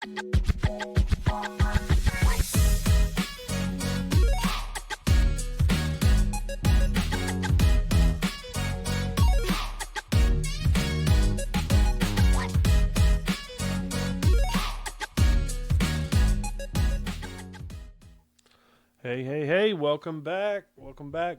Hey, welcome back.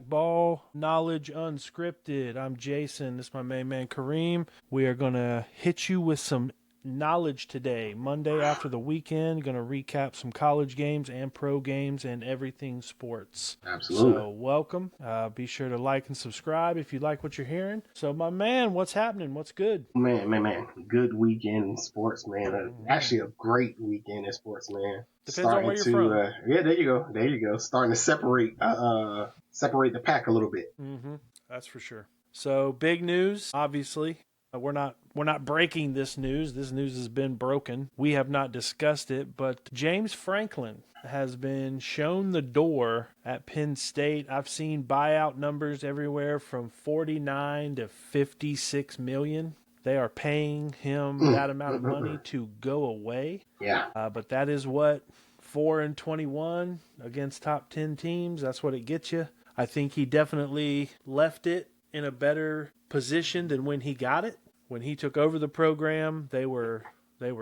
Ball Knowledge Unscripted. I'm Jason. This is my main man, Kareem. We are going to hit you with some knowledge today. Monday after the weekend, going to recap some college games and pro games and everything sports. Absolutely. So welcome. Be sure to like and subscribe if you like what you're hearing. So my man, what's happening? What's good? Man. Good weekend in sports, man. Actually, a great weekend in sports, man. Depends on where you're from. Yeah, there you go. Starting to separate the pack a little bit. That's for sure. So big news, obviously. We're not breaking this news. This news has been broken. We have not discussed it, but James Franklin has been shown the door at Penn State. I've seen buyout numbers everywhere from 49 to 56 million. They are paying him that amount of money to go away. Yeah. But that is what 4-21 against top 10 teams. That's what it gets you. I think he definitely left it in a better position than when he got it. When he took over the program, they were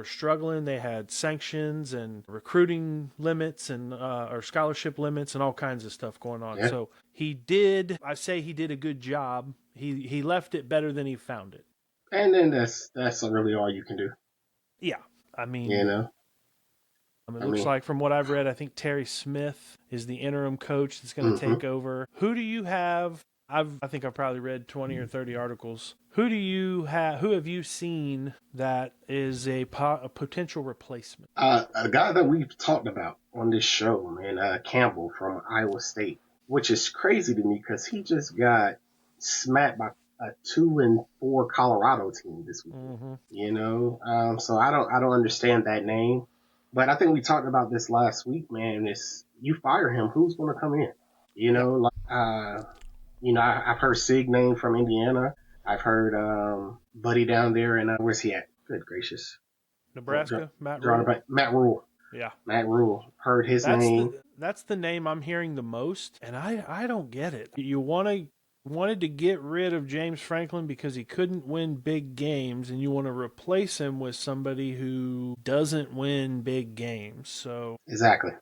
struggling. They had sanctions and recruiting limits and or scholarship limits and all kinds of stuff going on. Yeah. So he did a good job. He left it better than he found it. And then that's really all you can do. Yeah. I mean, it looks like from what I've read, I think Terry Smith is the interim coach that's going to take over. Who do you have? I think I've probably read 20 or 30 articles. Who have you seen that is a potential replacement? A guy that we've talked about on this show, man, Campbell from Iowa State, which is crazy to me because he just got smacked by a 2-4 Colorado team this week. So I don't understand that name, but I think we talked about this last week, man. Is you fire him, who's going to come in? I've heard Sig name from Indiana. I've heard Buddy down there, and where's he at? Good gracious, Nebraska. Matt Rule. Matt Rule. Yeah, Matt Rule. Heard his name. That's the name I'm hearing the most, and I don't get it. You wanted to get rid of James Franklin because he couldn't win big games, and you want to replace him with somebody who doesn't win big games. So exactly.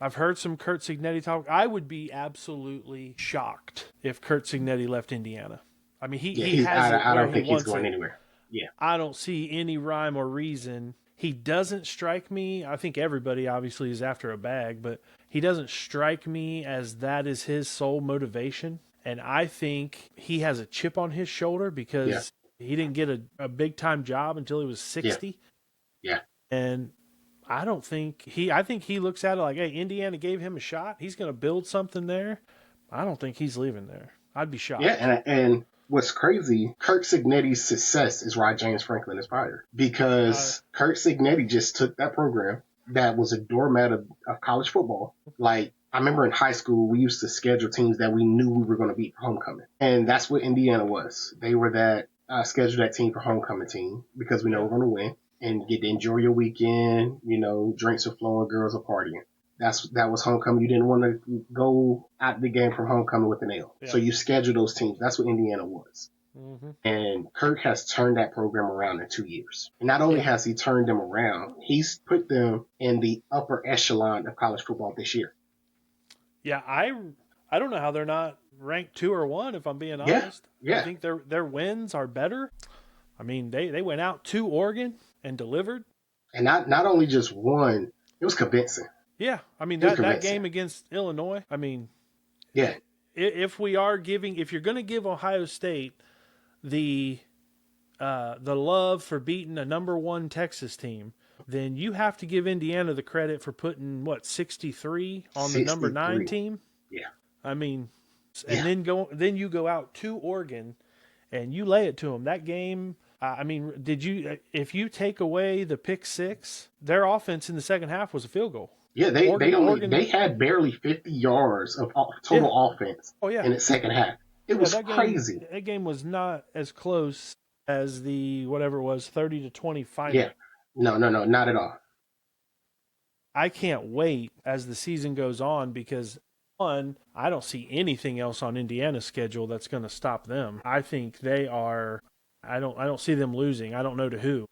I've heard some Curt Cignetti talk. I would be absolutely shocked if Curt Cignetti left Indiana. I mean, he has I don't think he's going anywhere. Yeah. I don't see any rhyme or reason. He doesn't strike me. I think everybody obviously is after a bag, but he doesn't strike me as that is his sole motivation. And I think he has a chip on his shoulder because he didn't get a big time job until he was 60. Yeah. And I think he looks at it like, hey, Indiana gave him a shot. He's going to build something there. I don't think he's leaving there. I'd be shocked. Yeah, and what's crazy, Curt Cignetti's success is why James Franklin is fired. Because Curt Cignetti just took that program that was a doormat of college football. Like, I remember in high school, we used to schedule teams that we knew we were going to beat for homecoming. And that's what Indiana was. They were that schedule that team for homecoming team because we know we're going to win. And get to enjoy your weekend, drinks are flowing, girls are partying. That was homecoming. You didn't want to go out the game from homecoming with an L. Yeah. So you schedule those teams. That's what Indiana was. And Curt has turned that program around in 2 years. And not only has he turned them around, he's put them in the upper echelon of college football this year. Yeah, I don't know how they're not ranked 2 or 1, if I'm being honest. Yeah. I think their wins are better. I mean, they went out to Oregon and delivered. And not only just won, it was convincing. Yeah. I mean, that game against Illinois, I mean, yeah. If you're going to give Ohio State the love for beating a number 1 Texas team, then you have to give Indiana the credit for putting 63 on the number 9 team. Yeah. I mean, and then you go out to Oregon and you lay it to them. That game, I mean, if you take away the pick 6, their offense in the second half was a field goal. Yeah, they had barely 50 yards of total offense in the second half. It was crazy. That game was not as close as the whatever it was 30-20 final. Yeah, No, no, no, not at all. I can't wait as the season goes on because one, I don't see anything else on Indiana's schedule that's going to stop them. I think they are. I don't see them losing. I don't know to who.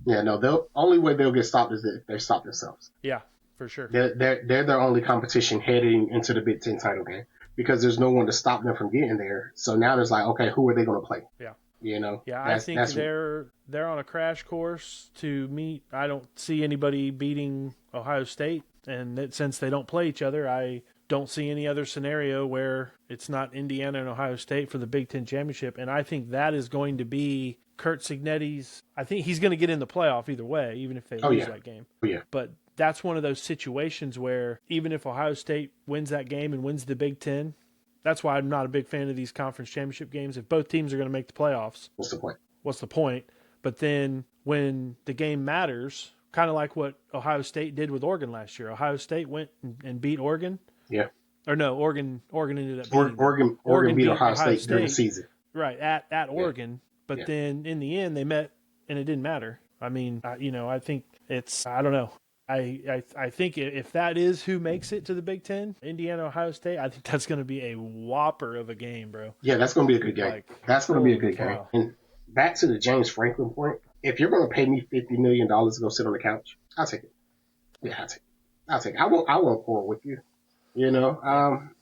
Yeah, no, they'll only way they'll get stopped is if they stop themselves. Yeah, for sure. They're their only competition heading into the Big Ten title game because there's no one to stop them from getting there. So now there's like, okay, who are they going to play? Yeah. You know, Yeah, I think they're on a crash course to meet. I don't see anybody beating Ohio State, and since they don't play each other, I don't see any other scenario where it's not Indiana and Ohio State for the Big Ten championship. And I think that is going to be Kurt Signetti's. I think he's going to get in the playoff either way, even if they lose that game. Oh yeah. But that's one of those situations where even if Ohio State wins that game and wins the Big Ten, that's why I'm not a big fan of these conference championship games. If both teams are going to make the playoffs, What's the point? What's the point? But then when the game matters, kind of like what Ohio State did with Oregon last year. Ohio State went and beat Oregon. Yeah. Or no, Oregon ended up beating Oregon beat Ohio State during the season. Right, at Oregon. But then in the end they met and it didn't matter. I mean, I think I don't know. I think if that is who makes it to the Big Ten, Indiana, Ohio State, I think that's going to be a whopper of a game, bro. Yeah, that's going to be a good game. That's going to be a good game. And back to the James Franklin point, if you're going to pay me $50 million to go sit on the couch, I'll take it. Yeah, I'll take it. I won't quarrel with you. You know,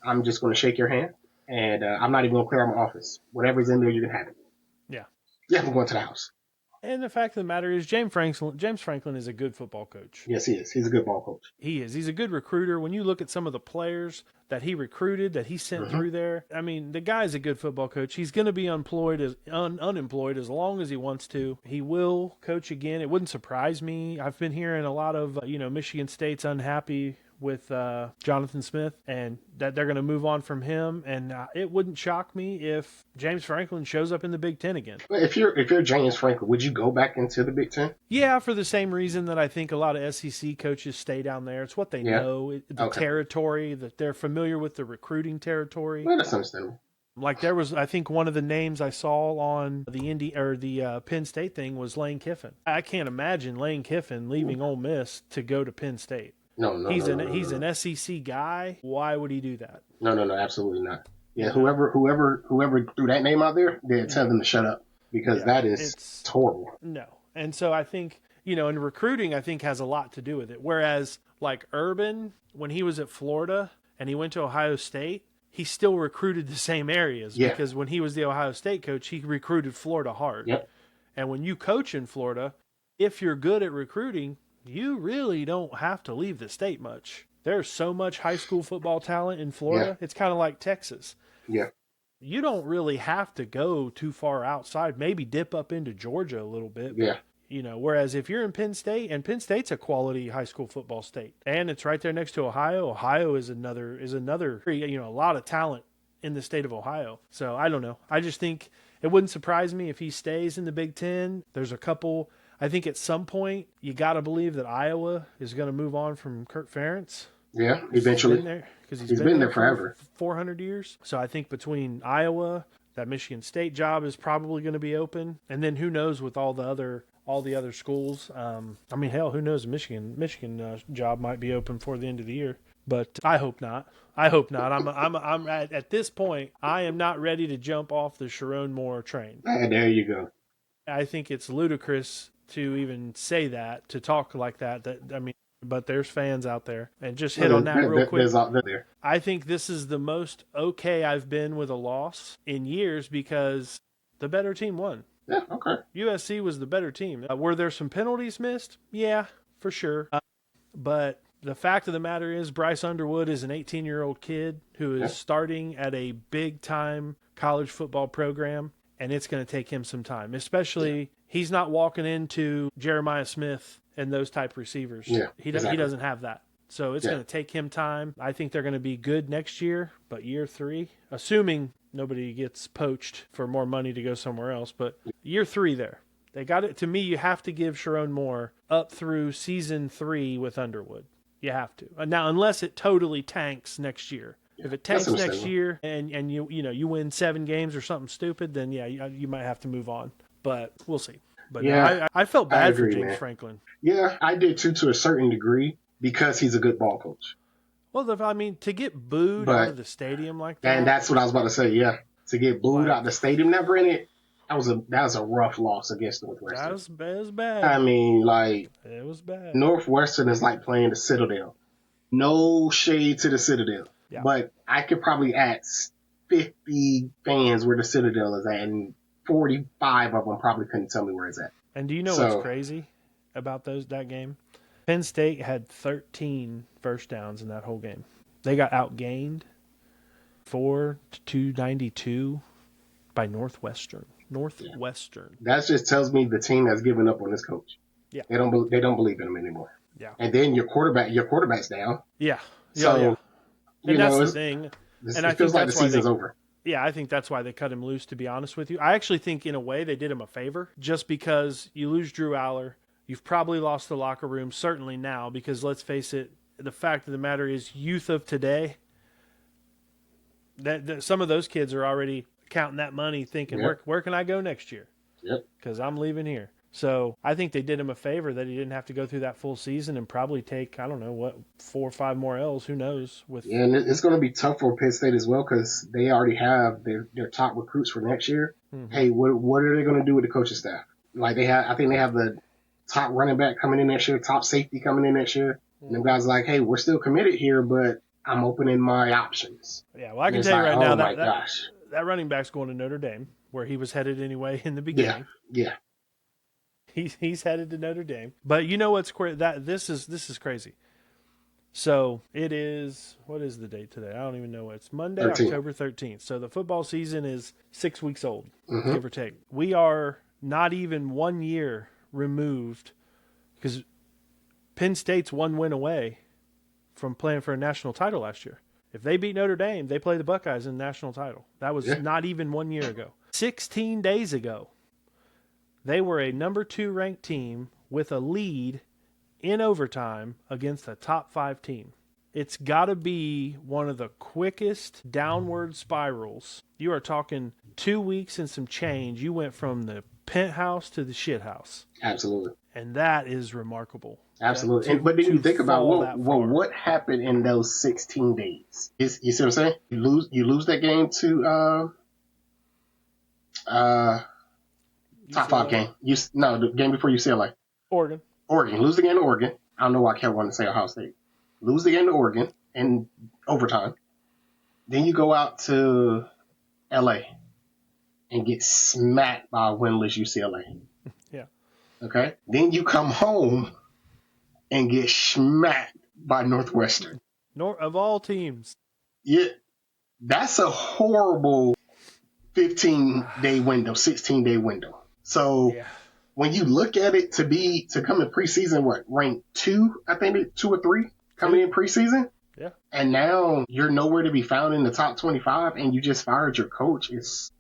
I'm just going to shake your hand, and I'm not even going to clear out my office. Whatever's in there, you can have it. Yeah. Yeah, I'm going to the house. And the fact of the matter is, James Franklin is a good football coach. Yes, he is. He's a good ball coach. He is. He's a good recruiter. When you look at some of the players that he recruited, that he sent through there, I mean, the guy's a good football coach. He's going to be unemployed as long as he wants to. He will coach again. It wouldn't surprise me. I've been hearing a lot of, Michigan State's unhappy with Jonathan Smith and that they're going to move on from him. And it wouldn't shock me if James Franklin shows up in the Big Ten again. If you're James Franklin, would you go back into the Big Ten? Yeah, for the same reason that I think a lot of SEC coaches stay down there. It's what they know, the territory, that they're familiar with the recruiting territory. Well, that's understandable. Like there was, I think one of the names I saw on the Penn State thing was Lane Kiffin. I can't imagine Lane Kiffin leaving Ole Miss to go to Penn State. No. He's an SEC guy. Why would he do that? No, absolutely not. Yeah, whoever threw that name out there, they'd tell them to shut up because that is horrible. No. And so I think, and recruiting I think has a lot to do with it. Whereas like Urban, when he was at Florida and he went to Ohio State, he still recruited the same areas because when he was the Ohio State coach, he recruited Florida hard. Yep. And when you coach in Florida, if you're good at recruiting, you really don't have to leave the state much. There's so much high school football talent in Florida. Yeah. It's kind of like Texas. Yeah. You don't really have to go too far outside, maybe dip up into Georgia a little bit. Yeah. Whereas if you're in Penn State, and Penn State's a quality high school football state, and it's right there next to Ohio. Ohio is another, a lot of talent in the state of Ohio. So I don't know. I just think it wouldn't surprise me if he stays in the Big Ten. There's a couple. I think at some point you got to believe that Iowa is going to move on from Kirk Ferentz. Yeah, eventually. Because he's been there forever. 400 years. So I think between Iowa, that Michigan State job is probably going to be open, and then who knows with all the other schools. Hell, who knows? Michigan job might be open before the end of the year, but I hope not. I'm at this point, I am not ready to jump off the Sharon Moore train. There you go. I think it's ludicrous to even say that, to talk like that. But there's fans out there, and just hit on that real quick. I think this is the most okay I've been with a loss in years because the better team won. Yeah, okay. USC was the better team. Were there some penalties missed? Yeah, for sure. But the fact of the matter is Bryce Underwood is an 18-year-old kid who is starting at a big-time college football program, and it's going to take him some time, especially he's not walking into Jeremiah Smith and those type receivers. Yeah, he doesn't have that. So it's going to take him time. I think they're going to be good next year, but year 3, assuming nobody gets poached for more money to go somewhere else, but year 3 there. They got it. To me, you have to give Sharon Moore up through season 3 with Underwood. You have to. Now, unless it totally tanks next year. If it tanks next year and you win 7 games or something stupid, then you might have to move on. But we'll see. But no, Yeah, I felt I bad for agree, James man. Franklin. Yeah, I did too, to a certain degree, because he's a good ball coach. Well, I mean, to get booed out of But the stadium like and that, that's what I was about to say. Yeah, to get booed out like the stadium, never in it. That was a rough loss against Northwestern. that was bad. I mean, like It was bad. Northwestern is like playing the Citadel. No shade to the Citadel, Yeah. but I could probably add 50 fans where the Citadel is at, and 45 of them probably couldn't tell me where it's at. And do you know what's So, crazy about that game? Penn State had 13 first downs in that whole game. They got outgained 4-292 by Northwestern. Northwestern. that just tells me the team has given up on this coach. Yeah. They don't believe in him anymore. Yeah. And then your quarterback's down. Yeah. So, Yeah. And that's the it thing. And I think feels like the that's why season's over. Yeah, I think that's why they cut him loose, to be honest with you. I actually think, in a way, they did him a favor, just because you lose Drew Aller. You've probably lost the locker room, certainly now, because let's face it, the fact of the matter is, youth of today, that some of those kids are already counting that money, thinking, where can I go next year? Yep. Because I'm leaving here. So I think they did him a favor that he didn't have to go through that full season and probably take, I don't know, 4 or 5 more L's. Who knows? Yeah, and it's going to be tough for Penn State as well, because they already have their top recruits for next year. Mm-hmm. Hey, what are they going to do with the coaching staff? Like I think they have the top running back coming in next year, top safety coming in next year. And them guys are like, hey, we're still committed here, but I'm opening my options. Yeah, well, I can tell you right now that running back's going to Notre Dame, where he was headed anyway in the beginning. Yeah. He's headed to Notre Dame. But you know what's this is crazy. So it is, what is the date today? I don't even know. It's Monday, 13th. October 13th. So the football season is 6 weeks old, Mm-hmm. give or take. We are not even 1 year removed, because Penn State's 1 win away from playing for a national title last year. If they beat Notre Dame, they play the Buckeyes in the national title. That was not even 1 year ago. 16 days ago, they were a number 2 ranked team with a lead in overtime against a top 5 team. It's got to be one of the quickest downward spirals. You are talking 2 weeks and some change. You went from the penthouse to the shithouse. Absolutely. And that is remarkable. Absolutely. But then you think about what happened in those 16 days. You see what I'm saying? You lose that game to top 5 game. The game before UCLA. Oregon. Lose the game to Oregon. I don't know why I kept wanting to say Ohio State. Lose the game to Oregon in overtime. Then you go out to LA and get smacked by a winless UCLA. Yeah. Okay. Then you come home and get smacked by Northwestern. Of all teams. Yeah. That's a horrible 15-day window, 16-day window. So when you look at it, to come in preseason, ranked 2, I think 2 or 3 coming in preseason? Yeah. And now you're nowhere to be found in the top 25 and you just fired your coach.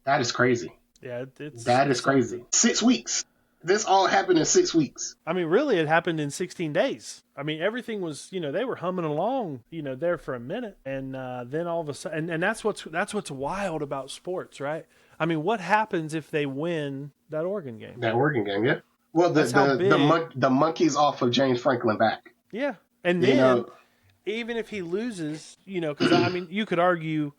That is crazy. Yeah, that is crazy. 6 weeks. This all happened in 6 weeks. I mean, really, it happened in 16 days. I mean, everything was, they were humming along, there for a minute. And then all of a sudden, and that's what's wild about sports, right? I mean, what happens if they win that Oregon game? That Oregon game, yeah. Well, the monkey's off of James Franklin back. Yeah. And then, even if he loses, because, I mean, you could argue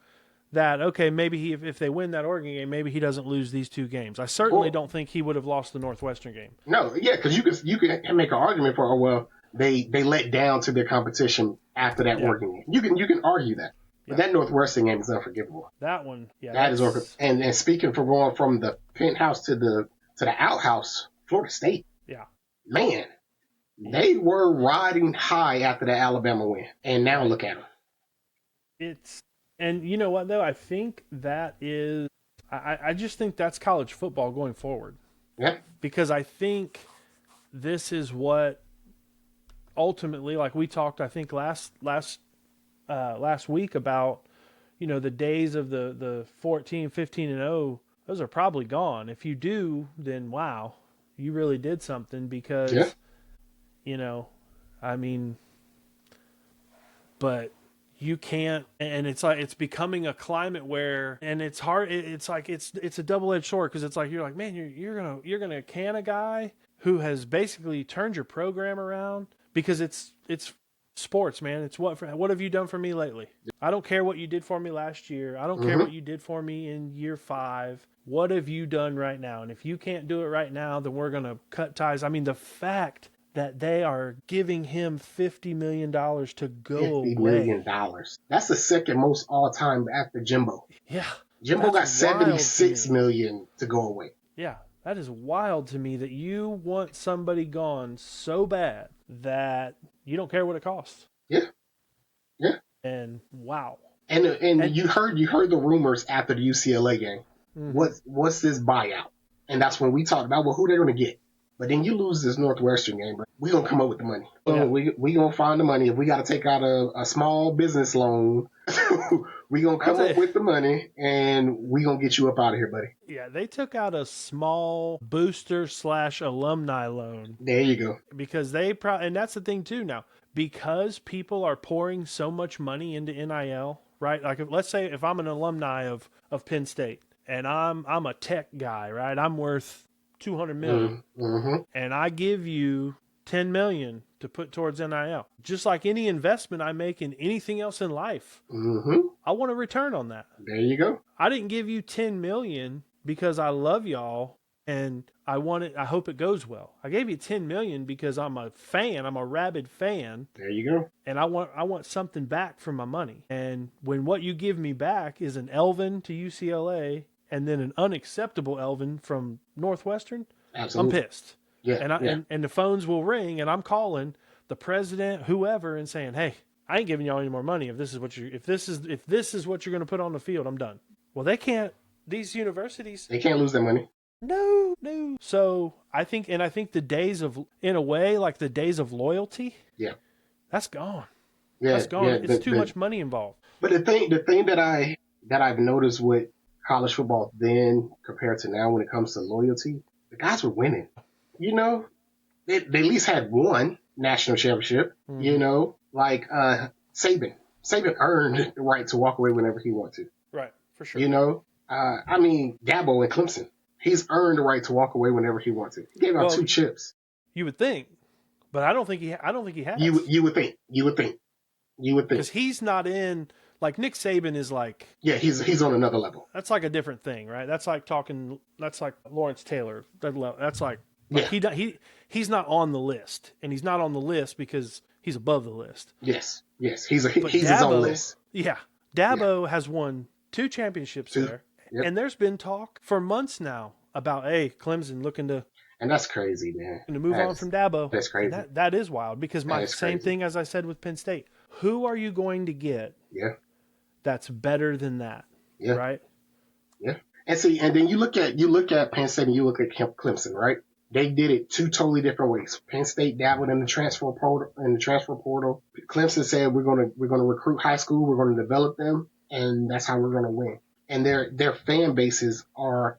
that, okay, maybe if they win that Oregon game, maybe he doesn't lose these 2 games. I certainly don't think he would have lost the Northwestern game. No, yeah, because you can make an argument for, they let down to their competition after that Oregon game. You can argue that. But that Northwestern game is unforgivable. That one, yeah. That is unforgivable. And speaking for going from the penthouse to the outhouse, Florida State. Yeah. Man, they were riding high after the Alabama win. And now look at them. And you know what, though? I think that is – I just think that's college football going forward. Yeah. Because I think this is what ultimately, like we talked, I think, last week about, the days of the 14, 15-0, those are probably gone. If you do, then wow, you really did something because, I mean, but you can't, and it's like it's becoming a climate where, and it's hard. It's like it's a double-edged sword, because it's like you're like, man, you're gonna can a guy who has basically turned your program around, because it's sports, man. It's what have you done for me lately? I don't care what you did for me last year. I don't care what you did for me in year 5. What have you done right now? And if you can't do it right now, then we're gonna cut ties. I mean, the fact that they are giving him $50 million to go away. $50 million. That's the second most all time after Jimbo. Yeah. Jimbo got $76 million to go away. Yeah. That is wild to me, that you want somebody gone so bad that you don't care what it costs. Yeah. Yeah. And wow. And you heard the rumors after the UCLA game. What's this buyout? And that's when we talked about, well, who they're going to get. But then you lose this Northwestern game, but we're going to come up with the money. Yeah. We going to find the money. If we got to take out a small business loan, we're going to come up with the money, and we're going to get you up out of here, buddy. Yeah, they took out a small booster/alumni loan. There you go. Because and that's the thing too now, because people are pouring so much money into NIL, right? Like let's say if I'm an alumni of Penn State, and I'm a tech guy, right? I'm worth $200 million, and I give you $10 million to put towards NIL. Just like any investment I make in anything else in life, I want a return on that. There you go. I didn't give you $10 million because I love y'all and I hope it goes well. I gave you $10 million because I'm a fan. I'm a rabid fan. There you go. And I want something back for my money. And when what you give me back is an Elvin to UCLA and then an unacceptable Elvin from Northwestern, absolutely. I'm pissed. Yeah, and the phones will ring, and I'm calling the president, whoever, and saying, "Hey, I ain't giving y'all any more money. If this is what you're going to put on the field, I'm done." Well, they can't. These universities, they can't lose their money. No. So I think the days of, in a way, like the days of loyalty, that's gone. Yeah, that's gone. It's too much money involved. But the thing that I've noticed with college football then compared to now when it comes to loyalty, the guys were winning. You know, they at least had one national championship. You know, like Saban earned the right to walk away whenever he wanted to. Right, for sure. You know, I mean, Dabo in Clemson, he's earned the right to walk away whenever he wants to. He gave out 2 chips. You would think, but I don't think he has. You would think because he's not in. Like Nick Saban is like, he's on another level. That's like a different thing, right? That's like Lawrence Taylor. That's like he's not on the list, and he's not on the list because he's above the list. Yes, he's his own list. Yeah, Dabo has won 2 championships there, and there's been talk for months now about Clemson looking to. And that's crazy, man. To move on from Dabo. That's crazy. That is wild, because same thing as I said with Penn State. Who are you going to get? Yeah. That's better than that. Yeah. Right? Yeah. And then you look at Penn State and you look at Clemson, right? They did it 2 totally different ways. Penn State dabbled in the transfer portal. Clemson said we're gonna recruit high school, we're gonna develop them, and that's how we're gonna win. And their fan bases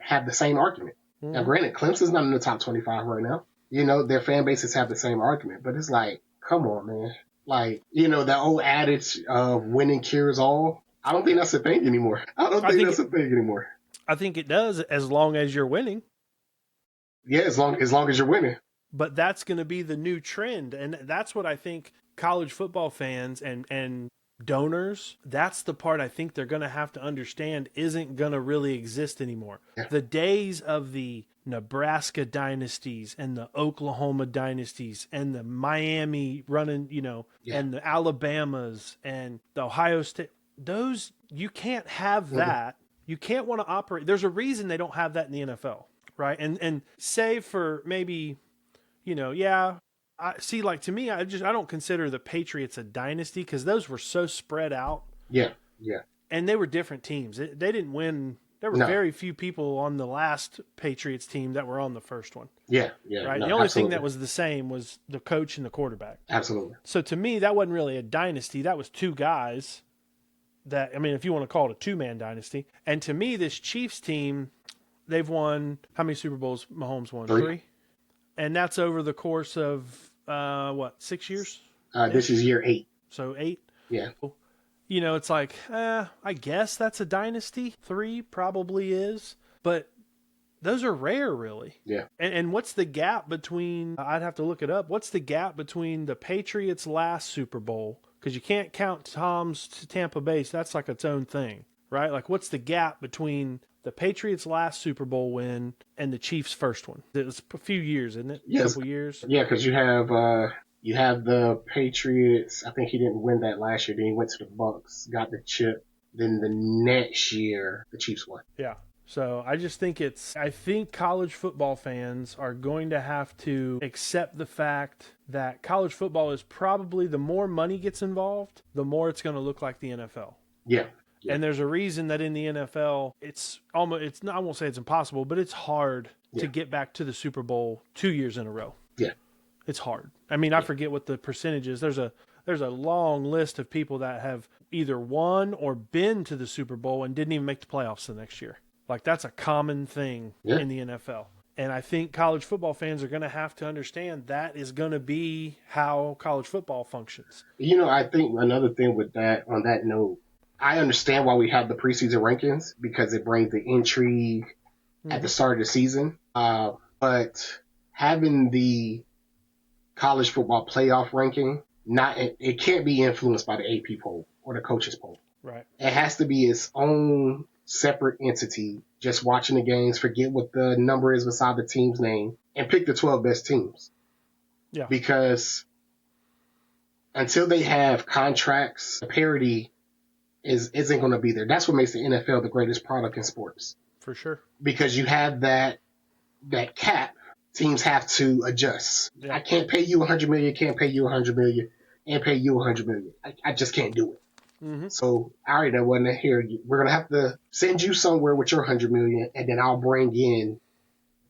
have the same argument. Now granted, Clemson's not in the top 25 right now. You know, their fan bases have the same argument, but it's like, come on, man. Like, you know, that old adage of winning cures all. I don't think that's a thing anymore. I think that's a thing anymore. I think it does, as long as you're winning. Yeah, as long as you're winning. But that's going to be the new trend, and that's what I think college football fans and donors, that's the part I think they're going to have to understand isn't going to really exist anymore. Yeah. The days of the Nebraska dynasties and the Oklahoma dynasties and the Miami running, and the Alabamas and the Ohio State, those, you can't have that. You can't want to operate. There's a reason they don't have that in the NFL, right? And save for maybe, I see, like, to me, I don't consider the Patriots a dynasty because those were so spread out. Yeah. And they were different teams. They didn't win. There were very few people on the last Patriots team that were on the first one. Yeah. Right. The only thing that was the same was the coach and the quarterback. Absolutely. So to me, that wasn't really a dynasty. That was 2 guys. That, I mean, if you want to call it a 2-man dynasty. And to me, this Chiefs team, they've won, how many Super Bowls Mahomes won? 3? And that's over the course of, 6 years? This is year 8. So 8? Yeah. It's like, I guess that's a dynasty. 3 probably is, but those are rare, really. Yeah. And what's the gap between, I'd have to look it up, what's the gap between the Patriots' last Super Bowl? Because you can't count Tom's Tampa Bay, so that's like its own thing, right? Like, what's the gap between the Patriots' last Super Bowl win and the Chiefs' first one? It was a few years, isn't it? Yes. A couple years? Yeah, because you have the Patriots. I think he didn't win that last year. Then he went to the Bucks, got the chip. Then the next year, the Chiefs won. Yeah. So I just think I think college football fans are going to have to accept the fact that college football is probably, the more money gets involved, the more it's going to look like the NFL. Yeah. Yeah. And there's a reason that in the NFL, it's not, I won't say it's impossible, but it's hard to get back to the Super Bowl 2 years in a row. Yeah. It's hard. I mean, I forget what the percentage is. There's a long list of people that have either won or been to the Super Bowl and didn't even make the playoffs the next year. Like, that's a common thing in the NFL. And I think college football fans are going to have to understand that is going to be how college football functions. I think another thing with that, on that note, I understand why we have the preseason rankings, because it brings the intrigue at the start of the season. But having the college football playoff ranking, it can't be influenced by the AP poll or the coaches poll. Right. It has to be its own separate entity, just watching the games, forget what the number is beside the team's name, and pick the 12 best teams. Yeah. Because until they have contracts, the parity isn't going to be there. That's what makes the NFL the greatest product in sports. For sure. Because you have that cap, teams have to adjust. Yeah. I can't pay you $100 million, can't pay you $100 million, and pay you $100 million. I just can't do it. Mm-hmm. So, all right, I wasn't here. We're going to have to send you somewhere with your $100 million, and then I'll bring in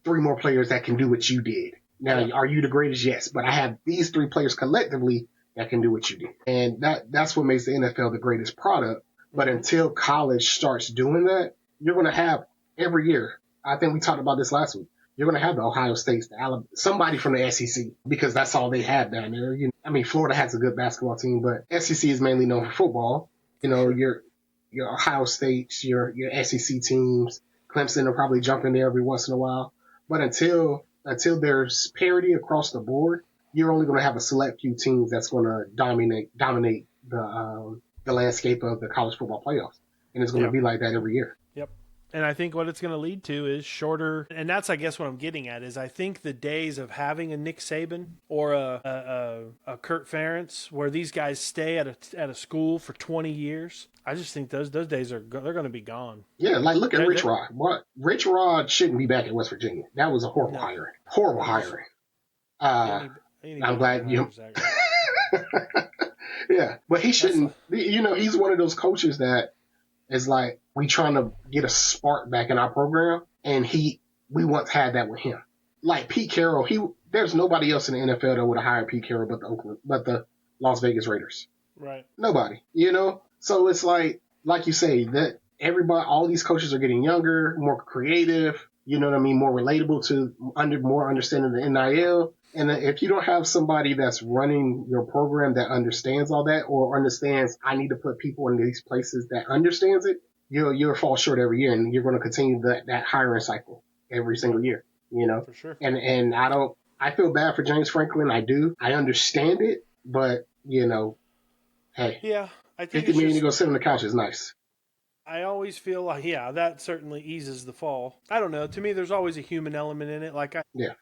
3 more players that can do what you did. Now, are you the greatest? Yes, but I have these 3 players collectively that can do what you did. And that's what makes the NFL the greatest product. But until college starts doing that, you're going to have every year. I think we talked about this last week. You're going to have the Ohio States, the Alabama, somebody from the SEC, because that's all they have down there. Florida has a good basketball team, but SEC is mainly known for football. Your Ohio States, your SEC teams, Clemson will probably jump in there every once in a while. But until there's parity across the board, you're only going to have a select few teams that's going to dominate the landscape of the college football playoffs. And it's going to be like that every year. Yep. And I think what it's going to lead to is shorter, and that's, I guess, what I'm getting at, is I think the days of having a Nick Saban or a Kurt Ferentz, where these guys stay at a school for 20 years, I just think those days they're going to be gone. Yeah, like look at Rich Rod. Rich Rod shouldn't be back in West Virginia. That was a horrible hiring. Horrible hiring. I'm glad you. Yeah, but he shouldn't. He's one of those coaches that is like, we trying to get a spark back in our program, and we once had that with him. Like Pete Carroll, there's nobody else in the NFL that would have hired Pete Carroll but the Las Vegas Raiders. Right. Nobody. So it's like you say, that everybody, all these coaches are getting younger, more creative. You know what I mean? More relatable to more understanding the NIL. And if you don't have somebody that's running your program that understands all that, or understands, I need to put people in these places that understands it, you'll fall short every year, and you're going to continue that hiring cycle every single year. For sure. And I feel bad for James Franklin. I do. I understand it, but hey, yeah, I think $50 million to go sit on the couch is nice. I always feel like, that certainly eases the fall. I don't know. To me, there's always a human element in it. Like,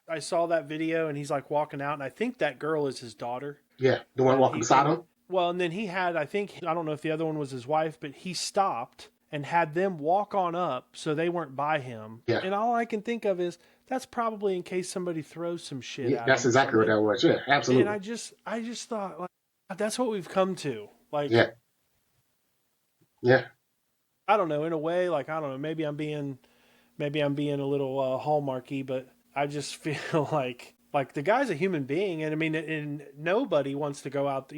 I saw that video, and he's like walking out, and I think that girl is his daughter. Yeah, the one walking beside him. Well, and then he had, I don't know if the other one was his wife, but he stopped and had them walk on up so they weren't by him. Yeah. And all I can think of is, that's probably in case somebody throws some shit at him. That's exactly what that was. Yeah, absolutely. And I just thought, like, that's what we've come to. Like, yeah. I don't know, in a way, like, I don't know, maybe I'm being a little hallmarky, but I just feel like the guy's a human being, and and nobody wants to go out.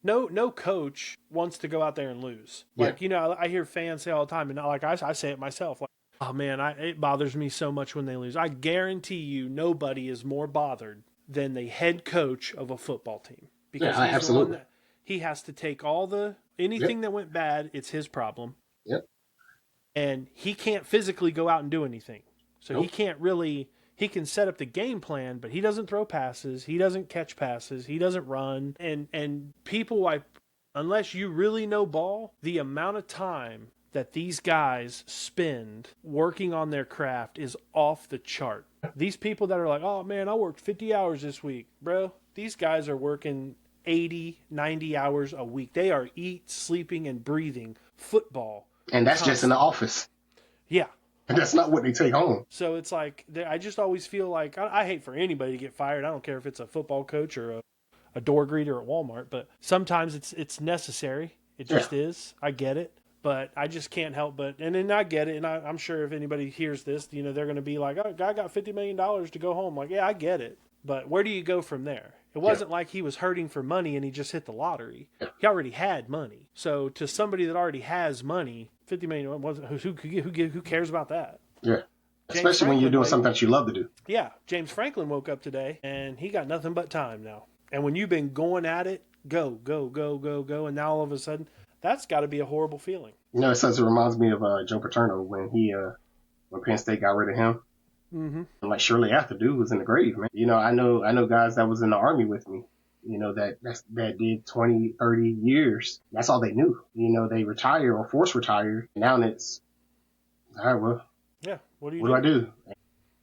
No coach wants to go out there and lose. Like, I hear fans say all the time, and like I say it myself, like, oh man, it bothers me so much when they lose. I guarantee you, nobody is more bothered than the head coach of a football team, because absolutely. he has to take anything that went bad, it's his problem. Yep. And he can't physically go out and do anything. So Nope. he can set up the game plan, but he doesn't throw passes, he doesn't catch passes, he doesn't run. And people, unless you really know ball, the amount of time that these guys spend working on their craft is off the chart. These people that are like, oh man, I worked 50 hours this week. Bro, these guys are working 80, 90 hours a week. They are sleeping, and breathing football. And that's just in the office. Yeah. And that's not what they take home. So it's like, I just always feel like, I hate for anybody to get fired. I don't care if it's a football coach or a door greeter at Walmart, but sometimes it's necessary. It just is. I get it. But I just can't help but, and then I get it, and I'm sure if anybody hears this, they're going to be like, oh, guy got $50 million to go home. Like, yeah, I get it. But where do you go from there? It wasn't like he was hurting for money and he just hit the lottery. He already had money. So to somebody that already has money, $50 million, who cares about that? Yeah. Especially when you're doing something that you love to do. Yeah. James Franklin woke up today, and he got nothing but time now. And when you've been going at it, go, and now all of a sudden, that's got to be a horrible feeling. It reminds me of Joe Paterno when Penn State got rid of him. Mm-hmm. And like shortly after, dude was in the grave, man. I know guys that was in the Army with me, that did 20, 30 years. That's all they knew. They retire or force retire. Now it's, all right, well, yeah, what do I do?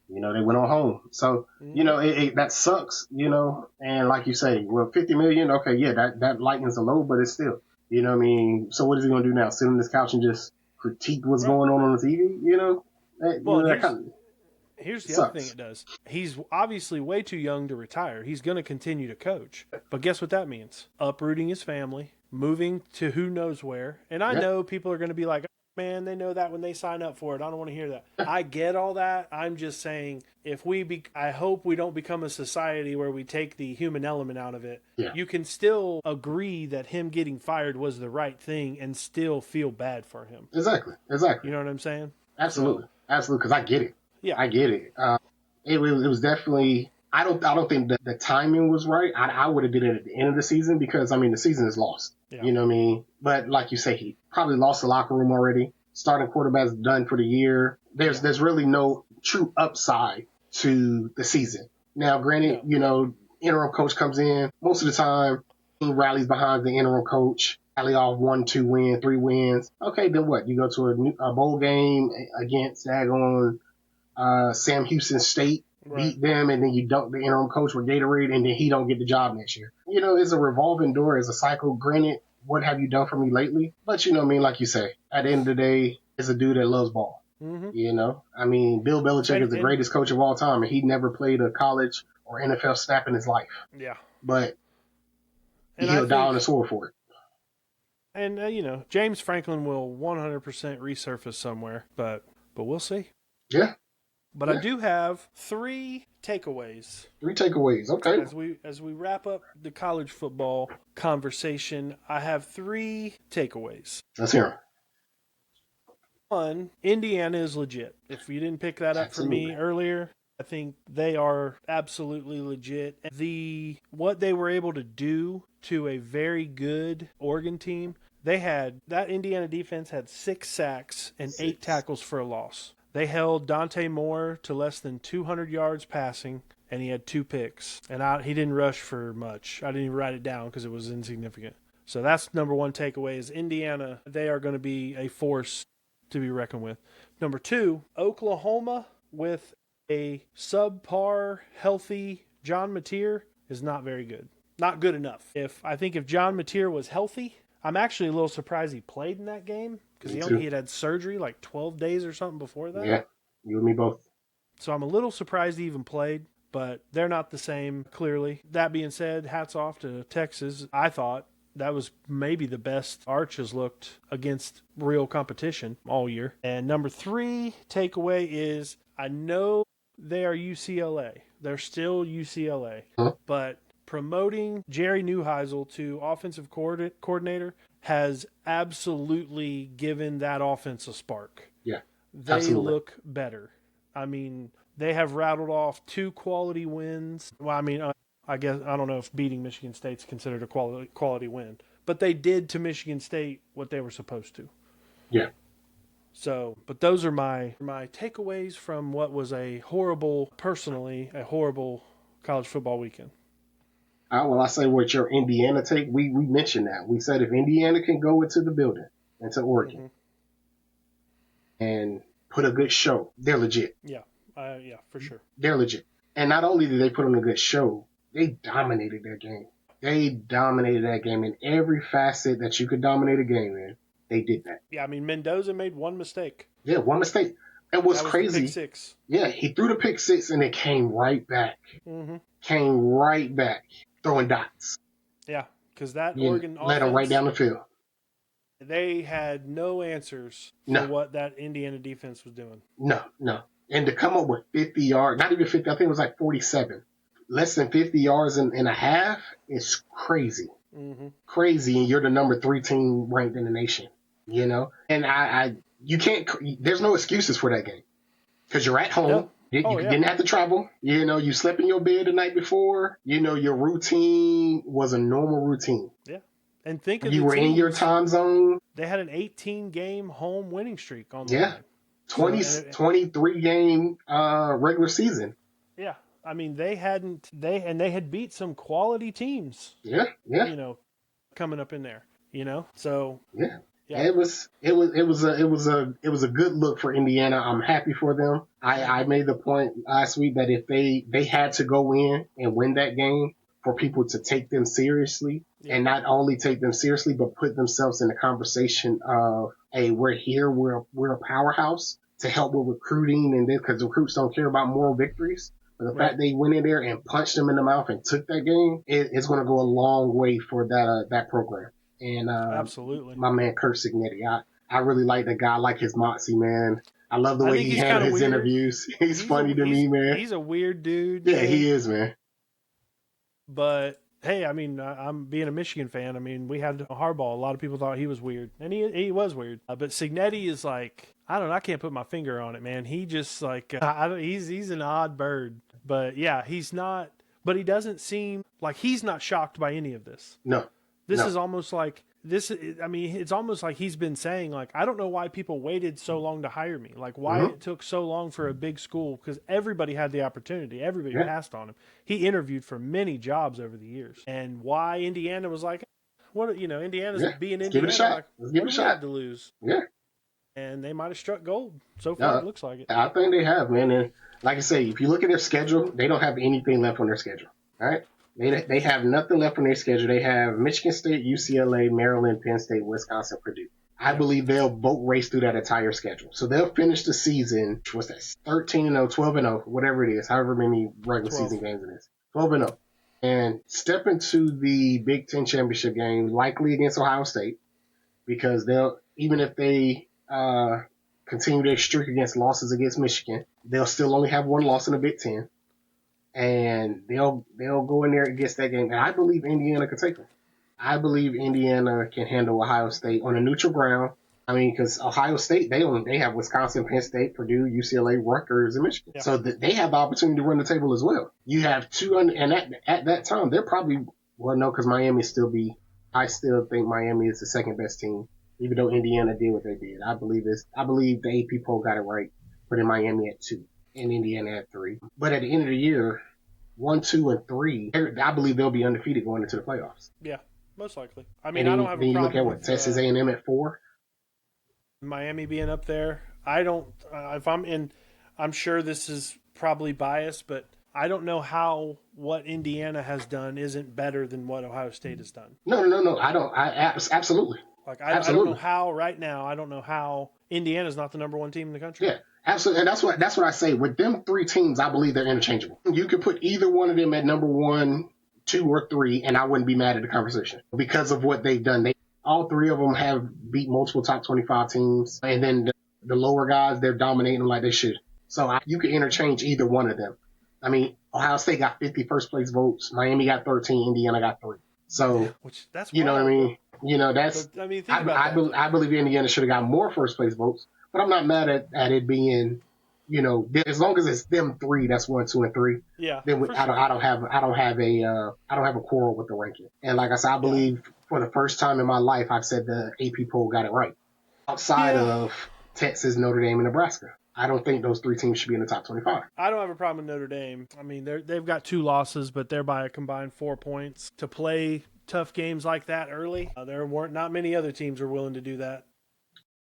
They went on home. So, that sucks, and like you say, well, 50 million, okay, yeah, that lightens the load, but it's still, what I mean? So what is he going to do now? Sit on this couch and just critique what's going on the TV, Here's the other thing it does. He's obviously way too young to retire. He's going to continue to coach. But guess what that means? Uprooting his family, moving to who knows where. And I know people are going to be like, man, they know that when they sign up for it. I don't want to hear that. I get all that. I'm just saying, I hope we don't become a society where we take the human element out of it. Yeah. You can still agree that him getting fired was the right thing and still feel bad for him. Exactly. You know what I'm saying? Absolutely. Absolutely. Because I get it. Yeah, I get it. It was definitely. I don't think that the timing was right. I would have did it at the end of the season because the season is lost. Yeah. You know what I mean? But like you say, he probably lost the locker room already. Starting quarterback's done for the year. There's really no true upside to the season. Now, granted, interim coach comes in most of the time. He rallies behind the interim coach. Rally off 1, 2 wins, 3 wins. Okay, then what? You go to a bowl game against Sam Houston State, beat them, and then you dunk the interim coach with Gatorade, and then he don't get the job next year. It's a revolving door, it's a cycle. Granted, what have you done for me lately? But like you say, at the end of the day, it's a dude that loves ball. Mm-hmm. Bill Belichick is the greatest coach of all time, and he never played a college or NFL snap in his life. Yeah. But he'll die on the sword for it. And, James Franklin will 100% resurface somewhere, but we'll see. Yeah. But I do have 3 takeaways. 3 takeaways, okay. As we wrap up the college football conversation, I have 3 takeaways. Let's hear 'em. 1, Indiana is legit. If you didn't pick that up from me earlier, I think they are absolutely legit. What they were able to do to a very good Oregon team, that Indiana defense had 6 sacks and 8 tackles for a loss. They held Dante Moore to less than 200 yards passing, and he had 2 picks. And he didn't rush for much. I didn't even write it down because it was insignificant. So that's number 1 takeaway is Indiana, they are going to be a force to be reckoned with. Number 2, Oklahoma with a subpar, healthy John Mateer is not very good. Not good enough. I think if John Mateer was healthy, I'm actually a little surprised he played in that game because he had surgery like 12 days or something before that. Yeah, you and me both. So I'm a little surprised he even played, but they're not the same, clearly. That being said, hats off to Texas. I thought that was maybe the best Arch has looked against real competition all year. And number 3 takeaway is I know they are UCLA. They're still UCLA. Huh? But promoting Jerry Neuheisel to offensive coordinator has absolutely given that offense a spark. Yeah, they absolutely. Look better. They have rattled off 2 quality wins. Well, I guess I don't know if beating Michigan State's considered a quality win, but they did to Michigan State what they were supposed to. Yeah. So, but those are my takeaways from what was personally a horrible college football weekend. Well, I say what your Indiana take. We mentioned that. We said if Indiana can go into the building, into Oregon, and put a good show, they're legit. Yeah, yeah, for sure. They're legit. And not only did they put on a good show, they dominated that game. They dominated that game in every facet that you could dominate a game in. They did that. Yeah, I mean, Mendoza made one mistake. Yeah, one mistake. And what's crazy, the pick six. Yeah, he threw the pick six and it came right back. Mm-hmm. Came right back, throwing dots. Yeah, because that Oregon offense led them right down the field. They had no answers for what that Indiana defense was doing. No. And to come up with 50 yards, not even 50, I think it was like 47. Less than 50 yards and a half is crazy. Mm-hmm. Crazy, and you're the number 3 team ranked in the nation, you know? And you can't, there's no excuses for that game. Because you're at home. No. You didn't have to travel. You know, you slept in your bed the night before. You know, your routine was a normal routine. Yeah. And think of you were in your time zone. They had an 18-game home winning streak on the line. 23 game regular season. Yeah. I mean, they had beat some quality teams. Yeah. You know, coming up in there, you know? So yeah. It was a good look for Indiana. I'm happy for them. I made the point last week that if they had to go in and win that game for people to take them seriously, and not only take them seriously, but put themselves in the conversation of, hey, we're here, we're a powerhouse to help with recruiting, and because recruits don't care about moral victories. But the fact they went in there and punched them in the mouth and took that game, it's going to go a long way for that program. And absolutely, my man Kurt Signetti, I really like the guy. I like his moxie, man. I love the way he handled his interviews. He's funny to me, man. He's a weird dude. Yeah, he is, man. But hey, I mean, I'm being a Michigan fan. I mean, we had Harbaugh. A lot of people thought he was weird, and he was weird. But Signetti is like, I don't know. I can't put my finger on it, man. He just like he's an odd bird. But yeah, he's not. But he doesn't seem like he's not shocked by any of this. No. This is almost like this. I mean, it's almost like he's been saying, like, I don't know why people waited so long to hire me. Like, why it took so long for a big school, because everybody had the opportunity. Everybody passed on him. He interviewed for many jobs over the years. And why Indiana was like, what, you know, Indiana's being Indiana. Give it a shot. Like, Let's give it a shot. Have to lose. Yeah. And they might have struck gold. So far, it looks like it. I think they have, man. And like I say, if you look at their schedule, they don't have anything left on their schedule. All right. They have nothing left on their schedule. They have Michigan State, UCLA, Maryland, Penn State, Wisconsin, Purdue. I believe they'll boat race through that entire schedule. So they'll finish the season, what's that, 13-0, 12-0, whatever it is, however many regular season games it is. 12-0. And step into the Big Ten championship game, likely against Ohio State, because even if they continue their streak against losses against Michigan, they'll still only have one loss in the Big Ten. And they'll go in there against that game. And I believe Indiana can take them. I believe Indiana can handle Ohio State on a neutral ground. I mean, because Ohio State, they have Wisconsin, Penn State, Purdue, UCLA, Rutgers, and Michigan. Yeah. So they have the opportunity to run the table as well. You have and at that time, they're probably, well, no, because I still think Miami is the second best team, even though Indiana did what they did. I believe the AP poll got it right, putting Miami at 2. And Indiana at 3. But at the end of the year, 1, 2, and 3, I believe they'll be undefeated going into the playoffs. Yeah, most likely. I mean, I don't have a problem. Then you look at what Texas A&M at 4. Miami being up there. I don't. I'm sure this is probably biased, but I don't know how what Indiana has done isn't better than what Ohio State has done. No. I don't. Absolutely. Like I don't know how right now. I don't know how Indiana's not the number 1 team in the country. Yeah. Absolutely, and that's what I say. With them 3 teams, I believe they're interchangeable. You could put either one of them at number 1, 2, or 3, and I wouldn't be mad at the conversation because of what they've done. All 3 of them have beat multiple top 25 teams, and then the lower guys, they're dominating like they should. So you could interchange either one of them. I mean, Ohio State got 50 first place votes, Miami got 13, Indiana got 3. So that's you know what I mean. You know that's. But, I mean, think about that. I believe Indiana should have got more first place votes. But I'm not mad at it being, as long as it's them three, that's 1, 2, and 3. Yeah, Then for I sure. don't have a quarrel with the ranking. And like I said, I Yeah. believe for the first time in my life, I've said the AP poll got it right. Outside Yeah. of Texas, Notre Dame, and Nebraska, I don't think those 3 teams should be in the top 25. I don't have a problem with Notre Dame. I mean, they've got 2 losses, but they're by a combined 4 points. To play tough games like that early, there weren't not many other teams were willing to do that.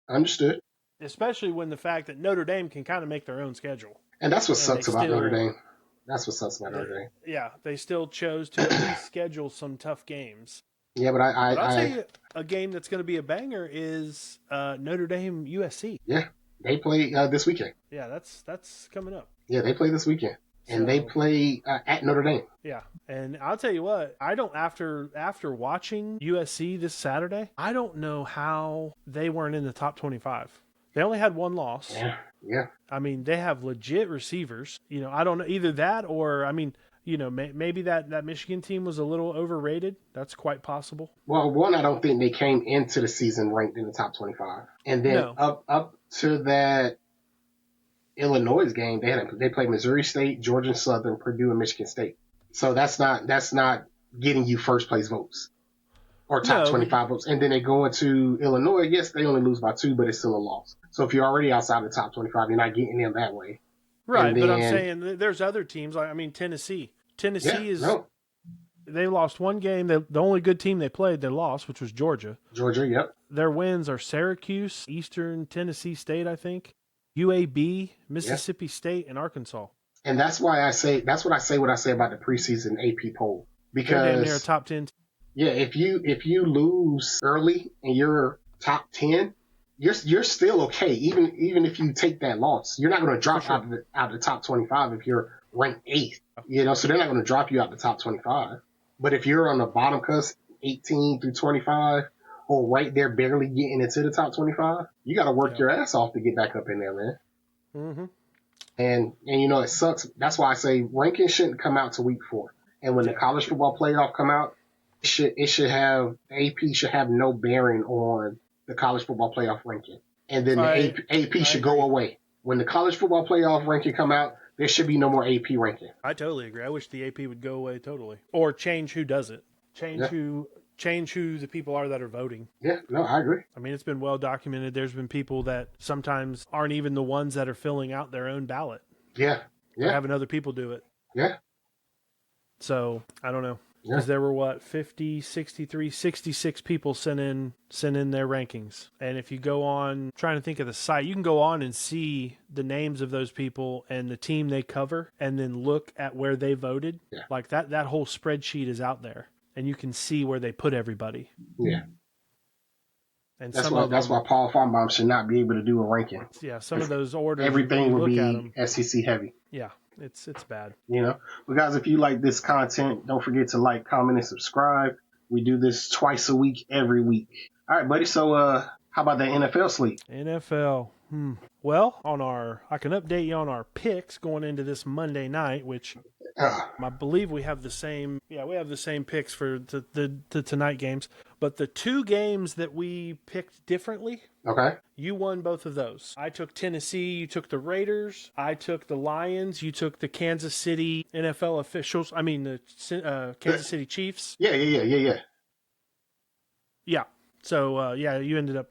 Understood. Especially when the fact that Notre Dame can kind of make their own schedule. And that's what And sucks about Notre Dame. That's what sucks about Notre Dame. Yeah, they still chose to at least schedule some tough games. Yeah, but I'll tell you, a game that's going to be a banger is Notre Dame USC. Yeah, they play this weekend. Yeah, that's coming up. Yeah, they play this weekend, and they play at Notre Dame. Yeah, and I'll tell you what, I don't after watching USC this Saturday, I don't know how they weren't in the top 25. They only had 1 loss. Yeah. I mean, they have legit receivers. I don't know, either that or, I mean, maybe that Michigan team was a little overrated. That's quite possible. Well, one, I don't think they came into the season ranked in the top 25. And then up to that Illinois game, they played Missouri State, Georgia Southern, Purdue, and Michigan State. So that's not getting you first place votes or top 25 votes. And then they go into Illinois. Yes, they only lose by 2, but it's still a loss. So if you're already outside the top 25, you're not getting them that way. Right, but I'm saying there's other teams. Tennessee. They lost 1 game. The only good team they played, they lost, which was Georgia. Yep. Their wins are Syracuse, Eastern Tennessee State, I think, UAB, Mississippi State, and Arkansas. And that's what I say about the preseason AP poll, because they're top 10. Yeah, if you lose early and you're top 10, you're still okay. Even if you take that loss, you're not going to drop out of the top 25 if you're ranked 8th. So they're not going to drop you out the top 25. But if you're on the bottom cusp, 18 through 25, or right there barely getting into the top 25, you got to work your ass off to get back up in there, man. Mm-hmm. And it sucks. That's why I say ranking shouldn't come out to week 4. And when the college football playoff come out, AP should have no bearing on the college football playoff ranking. And then the AP should go away. When the college football playoff ranking come out, there should be no more AP ranking. I totally agree. I wish the AP would go away totally. Or change who does it. Change who the people are that are voting. Yeah, no, I agree. I mean, it's been well documented. There's been people that sometimes aren't even the ones that are filling out their own ballot. Yeah. They're having other people do it. Yeah. So, I don't know. Yeah. Because there were 50, 63, 66 people sent in their rankings. And if you go on, trying to think of the site, you can go on and see the names of those people and the team they cover, and then look at where they voted. Yeah. Like that whole spreadsheet is out there, and you can see where they put everybody. Yeah. And that's why Paul Farnbaum should not be able to do a ranking. Yeah, some of those orders. Everything would be SEC heavy. Yeah. It's bad. But guys, if you like this content, don't forget to like, comment, and subscribe. We do this twice a week, every week. All right, buddy. So, how about the NFL slate? NFL. Well, I can update you on our picks going into this Monday night, which I believe we have the same. Yeah, we have the same picks for the tonight games. But the 2 games that we picked differently. Okay. You won both of those. I took Tennessee. You took the Raiders. I took the Lions. You took the Kansas City NFL officials. I mean, the Kansas City Chiefs. Yeah. Yeah. So, you ended up.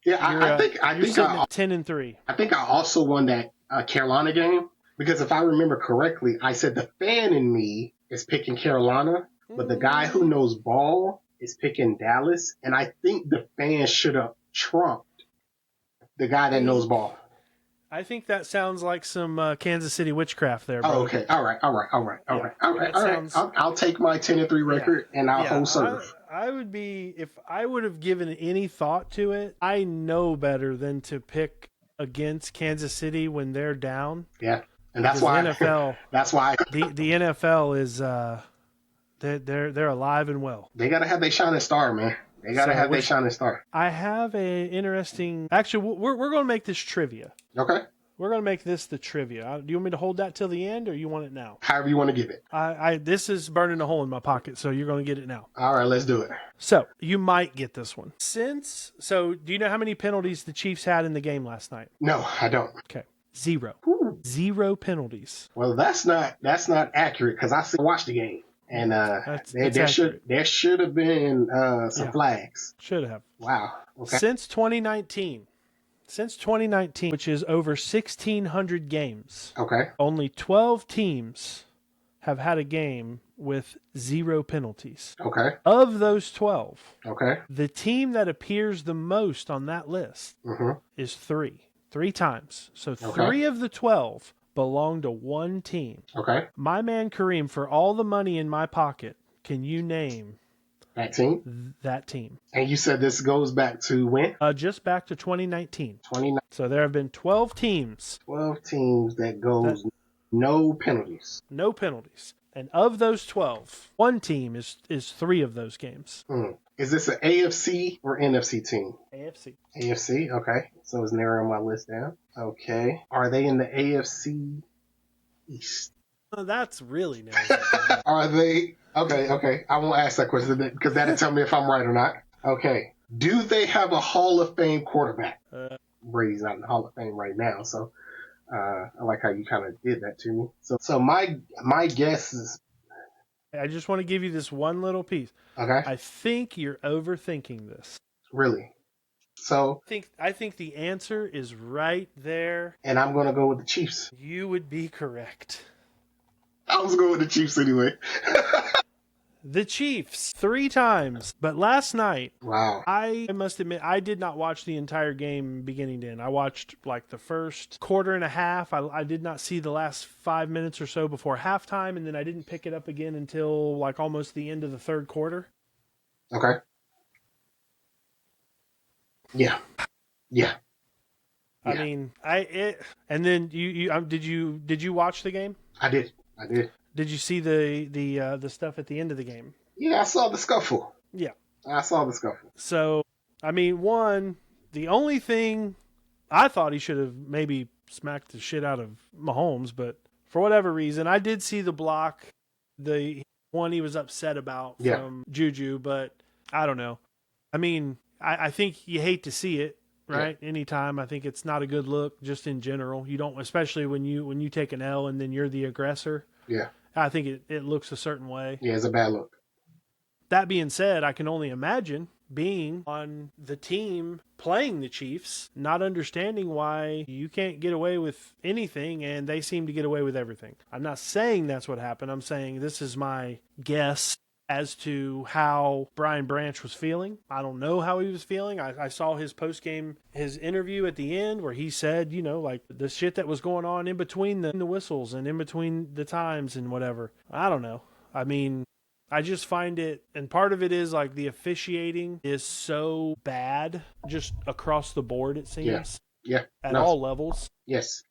Yeah, I think at 10-3. I think I also won that Carolina game, because if I remember correctly, I said the fan in me is picking Carolina, but the guy who knows ball is picking Dallas, and I think the fan should have trumped the guy that knows ball. I think that sounds like some Kansas City witchcraft there, bro. Oh, okay. All right. I'll take my 10-3 record and I'll hold serve. I would be, if I would have given any thought to it, I know better than to pick against Kansas City when they're down. Yeah. And that's why NFL, that's why the NFL is they're alive and well. They gotta have their shining star, man. They gotta have their shining star. I have a interesting. Actually, we're going to make this trivia. Okay. We're going to make this the trivia. Do you want me to hold that till the end, or you want it now? However you want to give it. This is burning a hole in my pocket, so you're going to get it now. All right, let's do it. So you might get this one. Do you know how many penalties the Chiefs had in the game last night? No, I don't. Okay. Zero. Whew. 0 penalties. Well, that's not accurate because I watched the game and there should have been some flags. Should have. Wow. Okay. Since 2019, which is over 1,600 games, Okay. only 12 teams have had a game with 0 penalties. Okay. Of those 12, okay, the team that appears the most on that list is 3. 3 times. So 3 of the 12 belong to one team. Okay. My man Kareem, for all the money in my pocket, can you name that team? That team. And you said this goes back to when? Just back to 2019. So there have been 12 teams. 12 teams that goes no penalties. No penalties. And of those 12, one team is 3 of those games. Is this an AFC or NFC team? AFC. AFC, okay. So it's narrowing my list down. Okay. Are they in the AFC East? That's really narrow. Are they? Okay. I won't ask that question because that'll tell me if I'm right or not. Okay. Do they have a Hall of Fame quarterback? Brady's not in the Hall of Fame right now, so I like how you kind of did that to me. So my guess is. I just want to give you this one little piece. Okay. I think you're overthinking this. Really? So I think the answer is right there. And I'm going to go with the Chiefs. You would be correct. I was going with the Chiefs anyway. The Chiefs 3 times. But last night, wow. I must admit, I did not watch the entire game beginning to end. I watched like the first quarter and a half. I did not see the last 5 minutes or so before halftime, and then I didn't pick it up again until like almost the end of the third quarter. Okay. Yeah. I mean, and then did you watch the game? I did. Did you see the stuff at the end of the game? Yeah, I saw the scuffle. Yeah. I saw the scuffle. So, I mean, the only thing I thought he should have maybe smacked the shit out of Mahomes, but for whatever reason, I did see the block, the one he was upset about from Juju, but I don't know. I mean, I think you hate to see it, right? Yeah. Anytime. I think it's not a good look just in general. You don't, especially when you take an L and then you're the aggressor. Yeah. I think it looks a certain way. Yeah, it's a bad look. That being said, I can only imagine being on the team playing the Chiefs, not understanding why you can't get away with anything and they seem to get away with everything. I'm not saying that's what happened. I'm saying this is my guess as to how Brian Branch was feeling. I don't know how he was feeling. I saw his post-game, his interview at the end where he said, like the shit that was going on in between the whistles and in between the times and whatever. I don't know. I mean, I just find it, and part of it is like the officiating is so bad just across the board, it seems. Yeah. At all levels. Yes.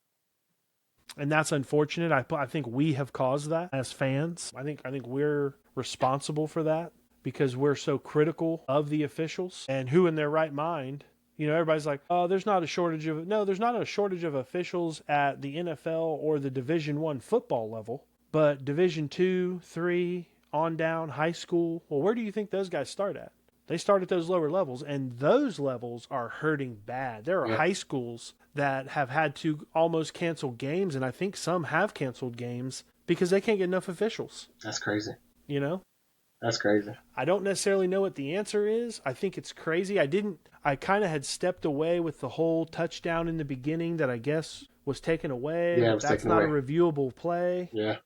And that's unfortunate. I think we have caused that as fans. I think we're responsible for that because we're so critical of the officials and who in their right mind. Everybody's like, oh, there's not a shortage of officials at the NFL or the Division I football level, but Division II, III, on down, high school. Well, where do you think those guys start at? They start at those lower levels, and those levels are hurting bad. There are high schools that have had to almost cancel games, and I think some have canceled games because they can't get enough officials. That's crazy. That's crazy. I don't necessarily know what the answer is. I think it's crazy. I kind of had stepped away with the whole touchdown in the beginning that I guess was taken away. Yeah, that's not a reviewable play. Yeah.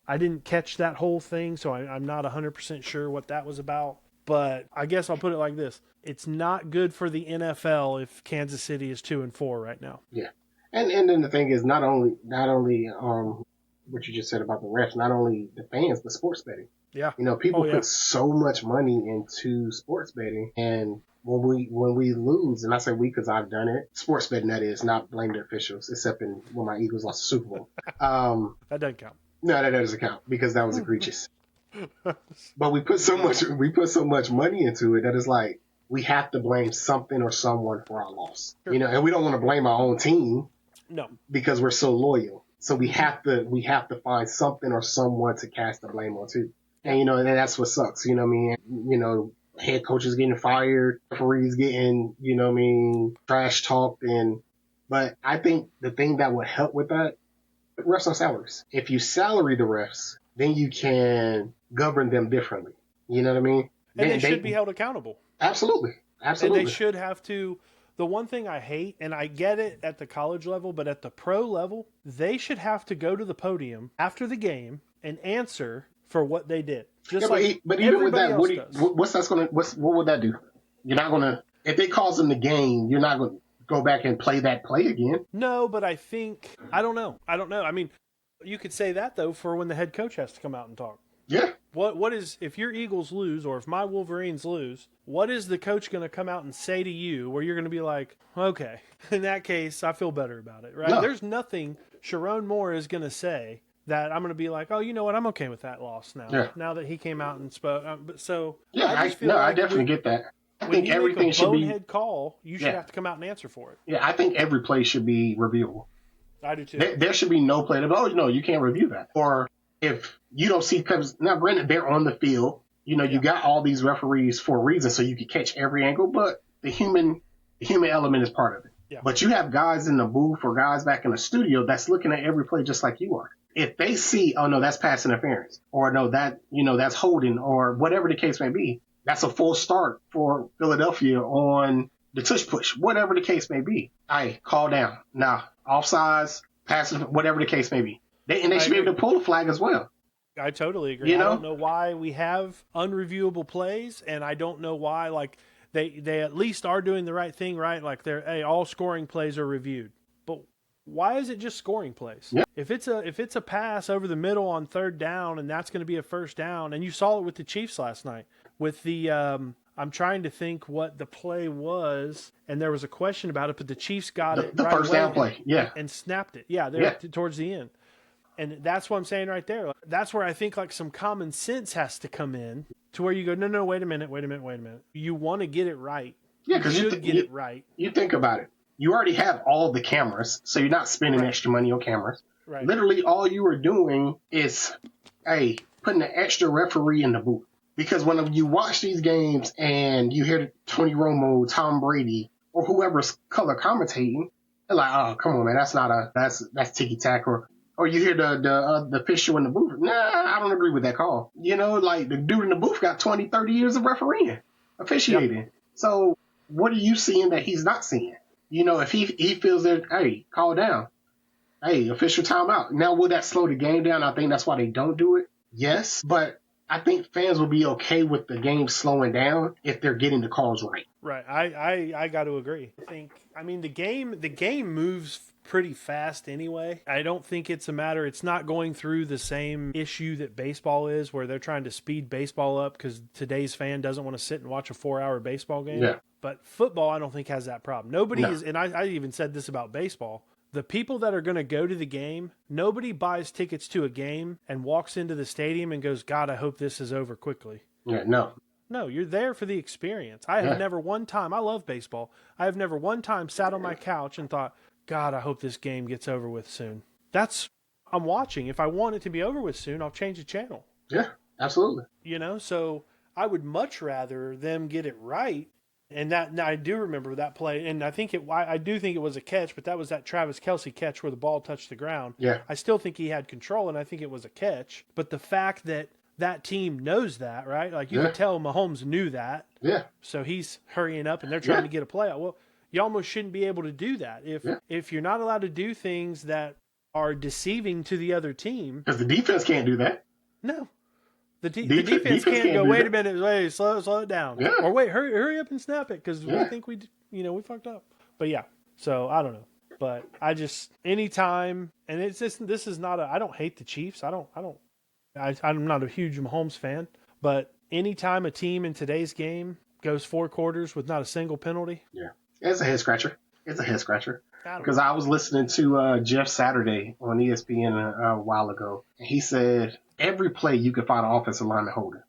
I didn't catch that whole thing, so I'm not 100% sure what that was about. But I guess I'll put it like this. It's not good for the NFL if Kansas City is 2-4 right now. Yeah. And then the thing is not only what you just said about the refs, not only the fans, but sports betting. Yeah. People put so much money into sports betting, and when we lose, and I say we because I've done it, sports betting that is, not blame the officials, except when my Eagles lost the Super Bowl. That doesn't count. No, that doesn't count because that was egregious. But we put so much money into it that it's like we have to blame something or someone for our loss. Sure. And we don't want to blame our own team. No. Because we're so loyal. So we have to find something or someone to cast the blame on too. And and that's what sucks. Head coaches getting fired, referees getting, trash talked, and But I think the thing that would help with that, refs on salaries. If you salary the refs, then you can govern them differently. You know what I mean? And they Then should be held accountable. absolutely, And they absolutely. should have to. The one thing I hate, and I get it at the college level, but at the pro level, they should have to go to the podium after the game and answer for what they did. Just like But even with everybody that, else does. what would that do? You're not gonna if they cause them the game, you're not gonna go back and play that play again. No, but I think I don't know. I mean, you could say that though for when the head coach has to come out and talk. Yeah, What is if your Eagles lose or if my Wolverines lose, what is the coach going to come out and say to you where you're going to be like, okay, in that case, I feel better about it, right? No. There's nothing Sharon Moore is going to say that I'm going to be like, oh, you know what, I'm okay with that loss now. Yeah. Now that he came out and spoke, but so yeah, I definitely get that. I think everything should be bonehead call. You should have to come out and answer for it. Yeah, I think every play should be reviewable. I do too. There should be no play that, oh, no, you can't review that. Or if you don't see, because now, granted, they're on the field. You know, you got all these referees for a reason, so you can catch every angle, but the human element is part of it. Yeah. But you have guys in the booth or guys back in the studio that's looking at every play just like you are. If they see, oh, no, that's pass interference, or no, that's holding, or whatever the case may be, that's a full start for Philadelphia on the tush push, whatever the case may be. Hey, call down. Nah, offsides, passes, whatever the case may be. They should be able to pull a flag as well. I totally agree. I don't know why we have unreviewable plays, and I don't know why, like, they at least are doing the right thing, right? Like, all scoring plays are reviewed. But why is it just scoring plays? Yeah. If it's a pass over the middle on third down, and that's going to be a first down, and you saw it with the Chiefs last night with the I'm trying to think what the play was, and there was a question about it, but the Chiefs got it the right first away down play, and snapped it. Yeah, towards the end. And that's what I'm saying right there. That's where I think like some common sense has to come in to where you go, no, wait a minute. You want to get it right. Yeah, because you should get it right. You think about it. You already have all the cameras, so you're not spending extra money on cameras. Right. Literally, all you are doing is, putting an extra referee in the booth. Because when you watch these games and you hear Tony Romo, Tom Brady, or whoever's color commentating, they're like, oh, come on, man, that's ticky-tack, or you hear the official in the booth. Nah, I don't agree with that call. You know, like the dude in the booth got 20, 30 years of refereeing, officiating. Yep. So what are you seeing that he's not seeing? You know, if he feels that, hey, call down. Hey, official timeout. Now, will that slow the game down? I think that's why they don't do it. Yes, but I think fans will be okay with the game slowing down if they're getting the calls right. Right. I got to agree. I mean, the game moves pretty fast anyway. I don't think it's not going through the same issue that baseball is, where they're trying to speed baseball up because today's fan doesn't want to sit and watch a 4-hour baseball game. Yeah. But football, I don't think has that problem. Nobody is, and I even said this about baseball. The people that are going to go to the game, nobody buys tickets to a game and walks into the stadium and goes, God, I hope this is over quickly. Yeah, no. No, you're there for the experience. I have never one time, I love baseball, I have never one time sat on my couch and thought, God, I hope this game gets over with soon. I'm watching. If I want it to be over with soon, I'll change the channel. Yeah, absolutely. You know, so I would much rather them get it right. And I do remember that play, and I do think it was a catch, but that was that Travis Kelce catch where the ball touched the ground. Yeah. I still think he had control, and I think it was a catch. But the fact that team knows that, right? Like you can tell Mahomes knew that. Yeah. So he's hurrying up, and they're trying to get a play out. Well, you almost shouldn't be able to do that if you're not allowed to do things that are deceiving to the other team. Because the defense can't do that. No. The defense can't go, wait a minute, wait, slow it down. Yeah. Or wait, hurry up and snap it because we think we fucked up. But yeah, so I don't know. But I just, anytime, and it's just, this is not I don't hate the Chiefs. I'm not a huge Mahomes fan, but anytime a team in today's game goes 4 quarters with not a single penalty. Yeah. It's a head scratcher. Because I was listening to Jeff Saturday on ESPN a while ago, and he said every play you can find an offensive lineman holding.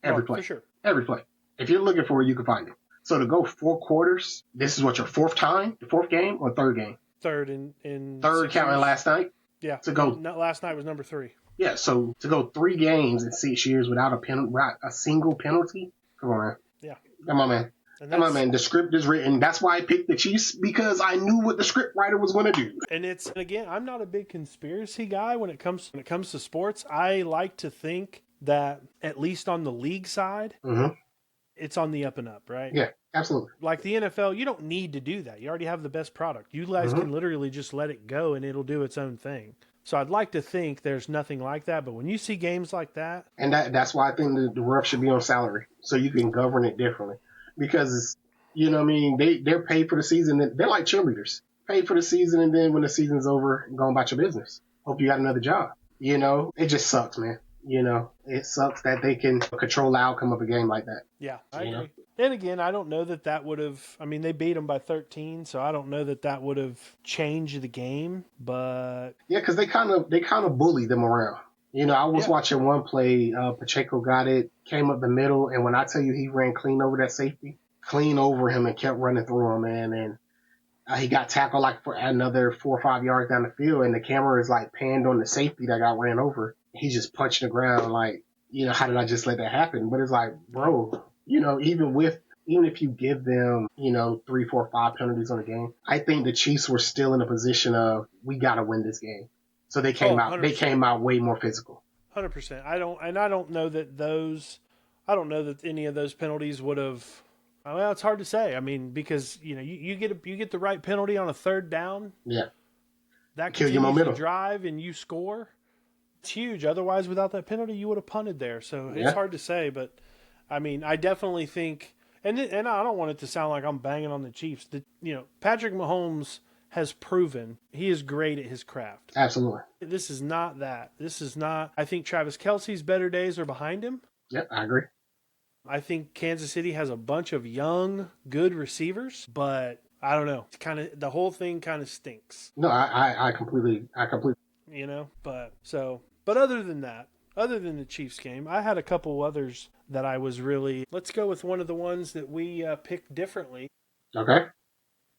Every play. For sure. Every play. If you're looking for it, you can find it. So to go 4 quarters, this is what your fourth game or third game? Third in Third counting last night? Yeah. To go. Last night was number 3. Yeah, so to go 3 games in 6 years without a single penalty? Come on, man. Yeah. Come on, man. And Come on, that's man. The script is written. That's why I picked the Chiefs, because I knew what the script writer was going to do. and it's and again, I'm not a big conspiracy guy when it comes to sports. I like to think that at least on the league side, Mm-hmm. it's on the up and up, right? Yeah, absolutely. Like the NFL, you don't need to do that. You already have the best product. You guys Mm-hmm. can literally just let it go and it'll do its own thing. So I'd like to think there's nothing like that. But when you see games like that, And that's why I think the ref should be on salary, so you can govern it differently. Because, you know what I mean, they're paid for the season. They're like cheerleaders. Paid for the season, and then when the season's over, go about your business. Hope you got another job. You know, it just sucks, man. You know, it sucks that they can control the outcome of a game like that. yeah, I You know? agree. And again, I don't know that would have. I mean, they beat them by 13, so I don't know that would have changed the game. But Yeah, because they kind of bully them around. You know, I was yeah, watching one play. Pacheco got it, came up the middle, and when I tell you he ran clean over that safety, clean over him and kept running through him, man. And he got tackled like for another 4 or 5 yards down the field, and the camera is like panned on the safety that got ran over. He just punched the ground like, you know, how did I just let that happen? But it's like, yeah. bro, you know, even if you give them, you know, 3, 4, 5 penalties on the game, I think the Chiefs were still in a position of we got to win this game. So they Oh, came out. They 100%. came out way more physical. 100%. I don't know that I don't know that any of those penalties would have. Well, it's hard to say. I mean, because you get the right penalty on a third down, Yeah, that kill your continues the momentum. drive, and you score. It's huge. Otherwise, without that penalty, you would have punted there. So it's Yeah, hard to say. But I mean, I definitely think, and I don't want it to sound like I'm banging on the Chiefs. Patrick Mahomes has proven he is great at his craft. absolutely. This is not that. This is not. I think Travis Kelce's better days are behind him. Yep, I agree. I think Kansas City has a bunch of young, good receivers, but I don't know. It's the whole thing kind of stinks, No, I completely. But other than that, other than the Chiefs game, I had a couple others that I was really. Let's go with one of the ones that we picked differently. Okay.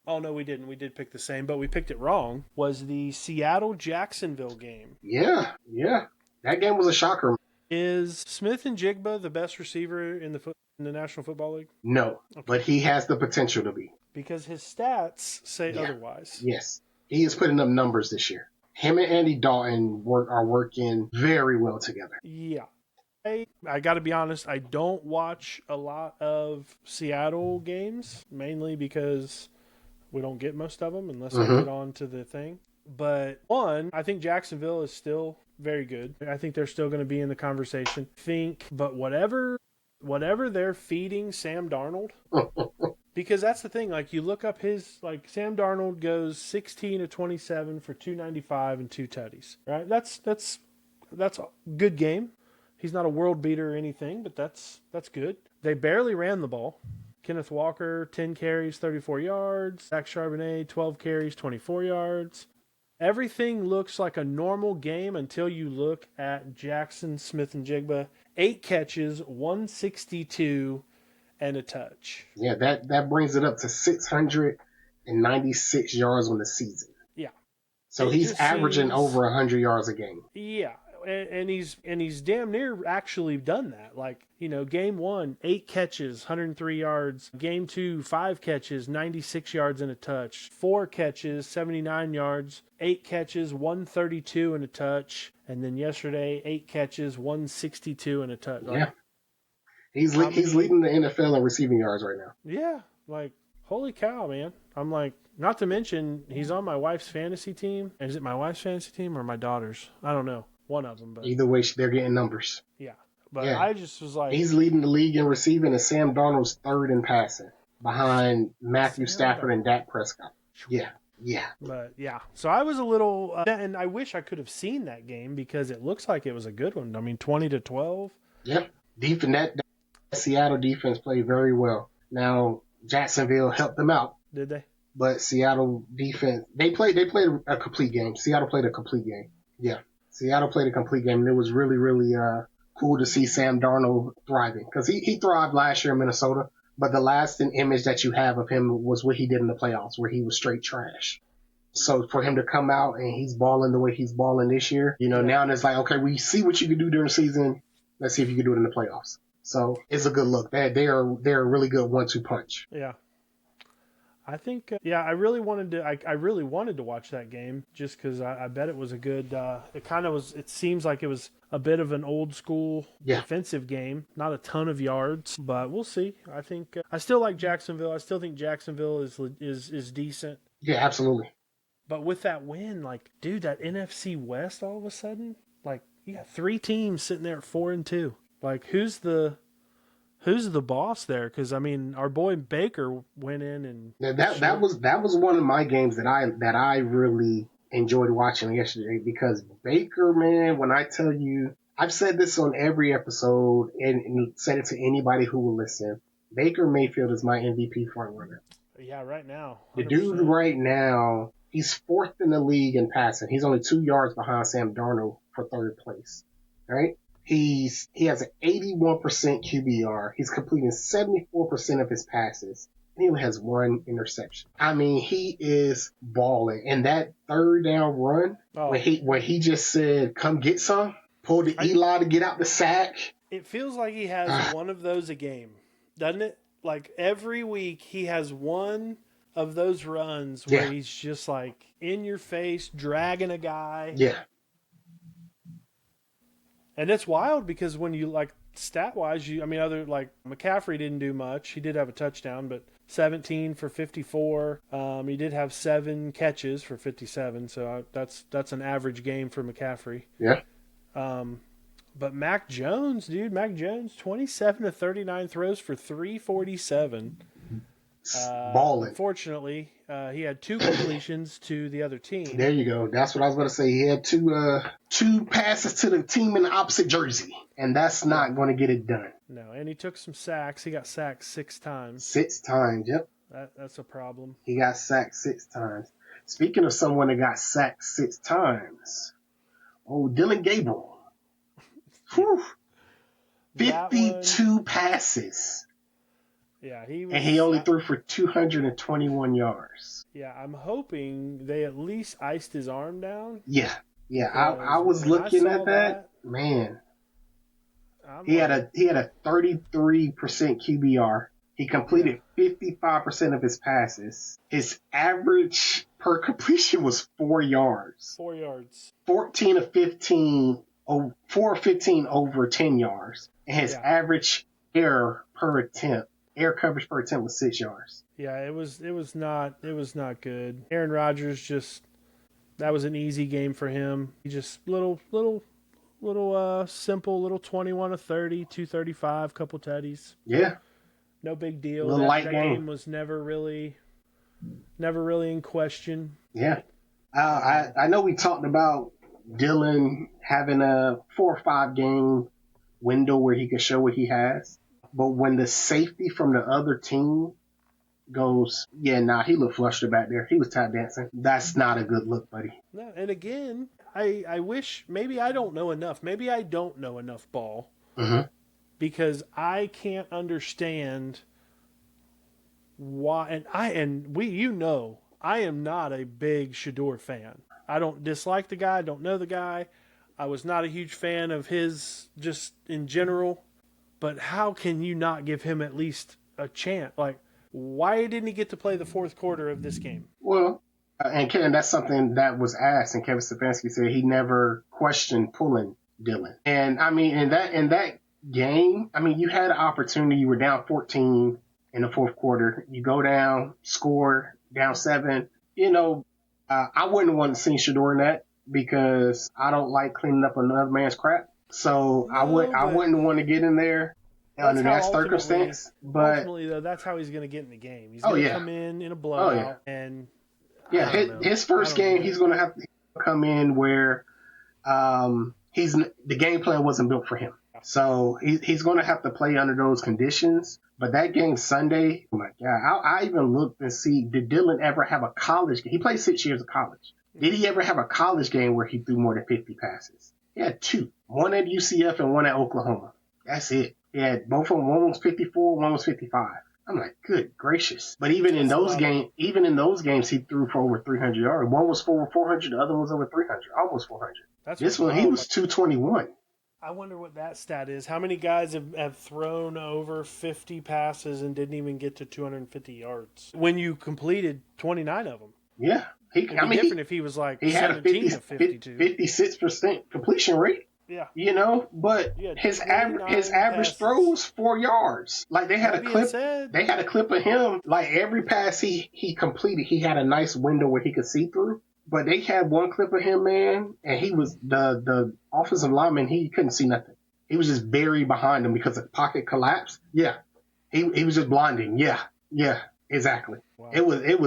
Oh no, we didn't. We did pick the same, but we picked it wrong. Was the Seattle Jacksonville game? Yeah, yeah. That game was a shocker. Is Smith and Jigba the best receiver in the National Football League? No, Okay. but he has the potential to be. Because his stats say Yeah. otherwise. Yes, he is putting up numbers this year. Him and Andy Dalton are working very well together. Yeah. I got to be honest, I don't watch a lot of Seattle games, mainly because we don't get most of them unless I get on to the thing. But one, I think Jacksonville is still very good. I think they're still going to be in the conversation. But whatever they're feeding Sam Darnold, because that's the thing. Like you look up Sam Darnold goes 16 of 27 for 295 and 2 tutties. Right? That's a good game. He's not a world beater or anything, but that's good. They barely ran the ball. Kenneth Walker, 10 carries, 34 yards. Zach Charbonnet, 12 carries, 24 yards. Everything looks like a normal game until you look at Jackson Smith and Jigba. 8 catches, 162, and a touch. Yeah, that brings it up to 696 yards on the season. Yeah. So he's averaging over 100 yards a game. Yeah. And he's damn near actually done that. Like, game 1, 8 catches, 103 yards. Game 2, 5 catches, 96 yards and a touch. 4 catches, 79 yards. 8 catches, 132 and a touch. And then yesterday, 8 catches, 162 and a touch. Yeah. He's leading the NFL in receiving yards right now. Yeah. Like, holy cow, man. I'm like, not to mention, he's on my wife's fantasy team. Is it my wife's fantasy team or my daughter's? I don't know. One of them, but Either way, they're getting numbers. Yeah, but Yeah. I just was like, He's leading the league in receiving, and Sam Darnold's third in passing, behind Matthew Stafford and Dak Prescott. Yeah, But yeah, so I was a little, and I wish I could have seen that game because it looks like it was a good one. I mean, 20-12. Yep. That Seattle defense played very well. Now Jacksonville helped them out. Did they? But Seattle defense, they played a complete game. Seattle played a complete game. Yeah. Seattle played a complete game, and it was really, really cool to see Sam Darnold thriving. Because he thrived last year in Minnesota, but the lasting image that you have of him was what he did in the playoffs, where he was straight trash. So for him to come out and he's balling the way he's balling this year, now it's like, okay, we see what you can do during the season. Let's see if you can do it in the playoffs. So it's a good look. They're a really good 1-2 punch. Yeah. I think, I really wanted to. I really wanted to watch that game just because I bet it was a good. It kind of was. It seems like it was a bit of an old school defensive game. Not a ton of yards, but we'll see. I think I still like Jacksonville. I still think Jacksonville is decent. Yeah, absolutely. But with that win, like, dude, that NFC West all of a sudden, like, you got 3 teams sitting there at 4-2. Like, who's the boss there? Because I mean, our boy Baker went in and that was one of my games that I really enjoyed watching yesterday, because Baker, man, when I tell you, I've said this on every episode and said it to anybody who will listen. Baker Mayfield is my MVP frontrunner. Yeah, right now. 100%. The dude right now, he's 4th in the league in passing. He's only 2 yards behind Sam Darnold for 3rd place. Right? He has an 81% QBR. He's completing 74% of his passes. And he only has 1 interception. I mean, he is balling. And that 3rd down run, when he just said, "Come get some," pulled the Eli to get out the sack. It feels like he has one of those a game, doesn't it? Like every week he has one of those runs where he's just like in your face, dragging a guy. Yeah. And it's wild because when you like stat wise, other like McCaffrey didn't do much. He did have a touchdown, but 17 for 54. He did have 7 catches for 57. So that's an average game for McCaffrey. Yeah. But Mac Jones, 27 to 39 throws for 347. Balling. Unfortunately, he had 2 completions to the other team. There you go. That's what I was going to say. He had 2 passes to the team in the opposite jersey, and that's not going to get it done. No, and he took some sacks. He got sacked 6 times. 6 times, yep. That's a problem. He got sacked 6 times. Speaking of someone that got sacked 6 times, Dylan Gabriel. 52 passes. Yeah, and he only threw for 221 yards. Yeah, I'm hoping they at least iced his arm down. Yeah. I was looking at that. Man, he had a 33% QBR. He completed 55% of his passes. His average per completion was 4 yards. 4 yards. 14 of 15, 4 of 15 over 10 yards. And his average air coverage per attempt was 6 yards. Yeah, it was not good. Aaron Rodgers that was an easy game for him. He just little simple, little 21 of 30, 235, couple tutties. Yeah. No big deal. That game was never really in question. Yeah. I know we talked about Dylan having a 4 or 5 game window where he could show what he has. But when the safety from the other team goes, he looked flustered back there. He was tap dancing. That's not a good look, buddy. No, and again, I wish, maybe I don't know enough. Maybe I don't know enough ball. Mm-hmm. Because I can't understand why, I am not a big Shador fan. I don't dislike the guy, don't know the guy. I was not a huge fan of his just in general. But how can you not give him at least a chance? Like, why didn't he get to play the 4th quarter of this game? Well, and Kevin, that's something that was asked, and Kevin Stefanski said he never questioned pulling Dylan. And I mean, in that game, I mean, you had an opportunity. You were down 14 in the 4th quarter. You go down, score, down 7. I wouldn't want to see Shador in that because I don't like cleaning up another man's crap. So I wouldn't want to get in there under that circumstance. But ultimately, though, that's how he's going to get in the game. He's going to come in a blowout, and his first game, he's going to have to come in where the game plan wasn't built for him. So he's going to have to play under those conditions. But that game Sunday, oh my God, I even looked and see, did Dylan ever have a college game? He played 6 years of college. Did he ever have a college game where he threw more than 50 passes? He had 2. One at UCF and one at Oklahoma. That's it. He had both of them. One was 54, one was 55. I'm like, good gracious. But even in those games, he threw for over 300 yards. One was for over 400, the other one was over 300, almost 400. This one, he was 221. I wonder what that stat is. How many guys have thrown over 50 passes and didn't even get to 250 yards when you completed 29 of them? Yeah. It'd be different if he was like he had a 17 of 52. 56% completion rate. Yeah. But You had his 29 average passes. throw was 4 yards. Like they had That a being clip. said, They had a clip of him. Like every pass he completed, he had a nice window where he could see through. But they had one clip of him, man, and he was the offensive lineman. He couldn't see nothing. He was just buried behind him because the pocket collapsed. Yeah, he was just blinding. Yeah, exactly. wow. It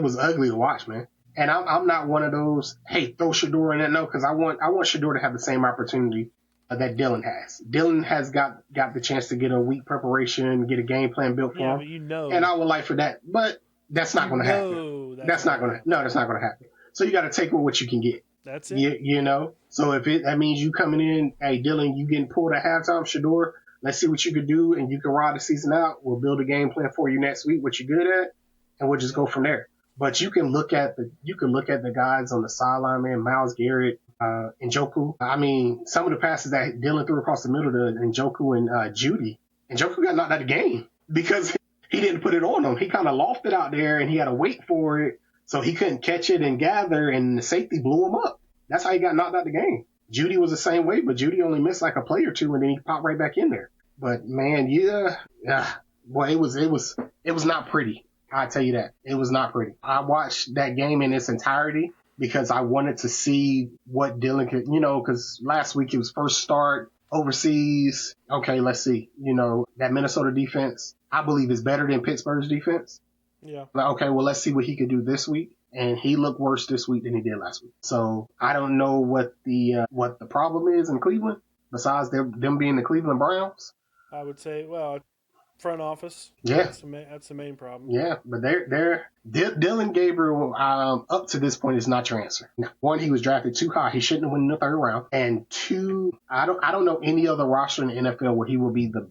was ugly to watch, man. And I'm not one of those, hey, throw Shador in it. No, because I want Shador to have the same opportunity that Dylan has. Dylan has got the chance to get a week preparation, get a game plan built for him. But and I would like for that, but that's not going to happen. That's not going to happen. So you got to take what you can get. That's it. You know. So if that means you coming in, hey Dylan, you getting pulled at halftime, Shador, let's see what you can do, and you can ride the season out. We'll build a game plan for you next week, what you're good at, and we'll just go from there. But you can look at the guys on the sideline, man, Myles Garrett, Njoku. I mean, some of the passes that Dylan threw across the middle to Njoku and Judy. Njoku got knocked out of the game because he didn't put it on him. He kind of lofted out there and he had to wait for it, so he couldn't catch it and gather, and the safety blew him up. That's how he got knocked out of the game. Judy was the same way, but Judy only missed like a play or two and then he popped right back in there. But man, boy, it was not pretty. I tell you that. It was not pretty. I watched that game in its entirety because I wanted to see what Dylan could, because last week it was first start overseas. Okay, let's see. That Minnesota defense, I believe, is better than Pittsburgh's defense. Yeah. Okay, well, let's see what he could do this week. And he looked worse this week than he did last week. So I don't know what the problem is in Cleveland besides them being the Cleveland Browns. I would say, front office. Yeah, that's the main problem. Yeah, but Dylan Gabriel up to this point is not your answer. One, he was drafted too high. He shouldn't have went in the third round. And two, I don't know any other roster in the NFL where he will be the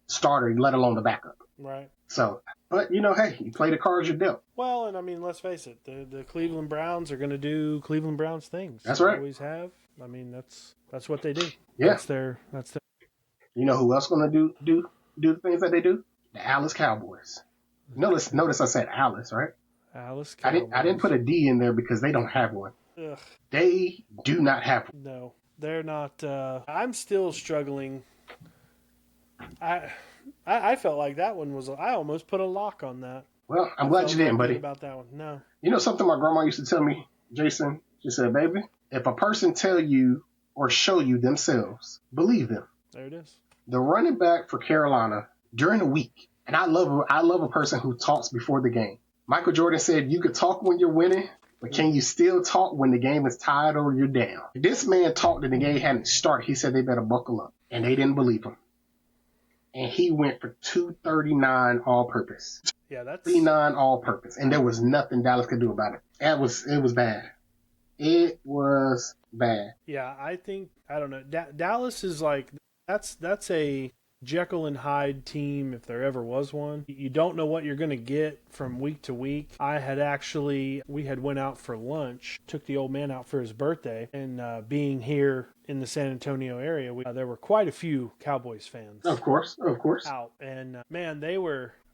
starter, let alone the backup. Right. So, but hey, you play the cards you're dealt. Well, and I mean, let's face it, the Cleveland Browns are going to do Cleveland Browns things. That's right. They always have. I mean, that's what they do. Yeah. That's their. You know who else going to do the things that they do? The Alice Cowboys. Notice I said Alice, right? Alice Cowboys. I didn't put a D in there because they don't have one. Ugh. They do not have one. No, they're not. I'm still struggling. I felt like that one was. I almost put a lock on that. Well, I'm glad you didn't, buddy. About that one, no. You know something my grandma used to tell me, Jason? She said, "Baby, if a person tell you or show you themselves, believe them." There it is. The running back for Carolina during the week, and I love a person who talks before the game. Michael Jordan said, "You could talk when you're winning, but can you still talk when the game is tied or you're down?" This man talked and the game hadn't started. He said they better buckle up, and they didn't believe him. And he went for 239 all-purpose. Yeah, that's 39 all-purpose, and there was nothing Dallas could do about it. It was bad. It was bad. Yeah, I don't know. Dallas is like that's a Jekyll and Hyde team if there ever was one. You don't know what you're going to get from week to week. We had went out for lunch, took the old man out for his birthday, and being here in the San Antonio area, there were quite a few Cowboys fans. Of course. Out, and man,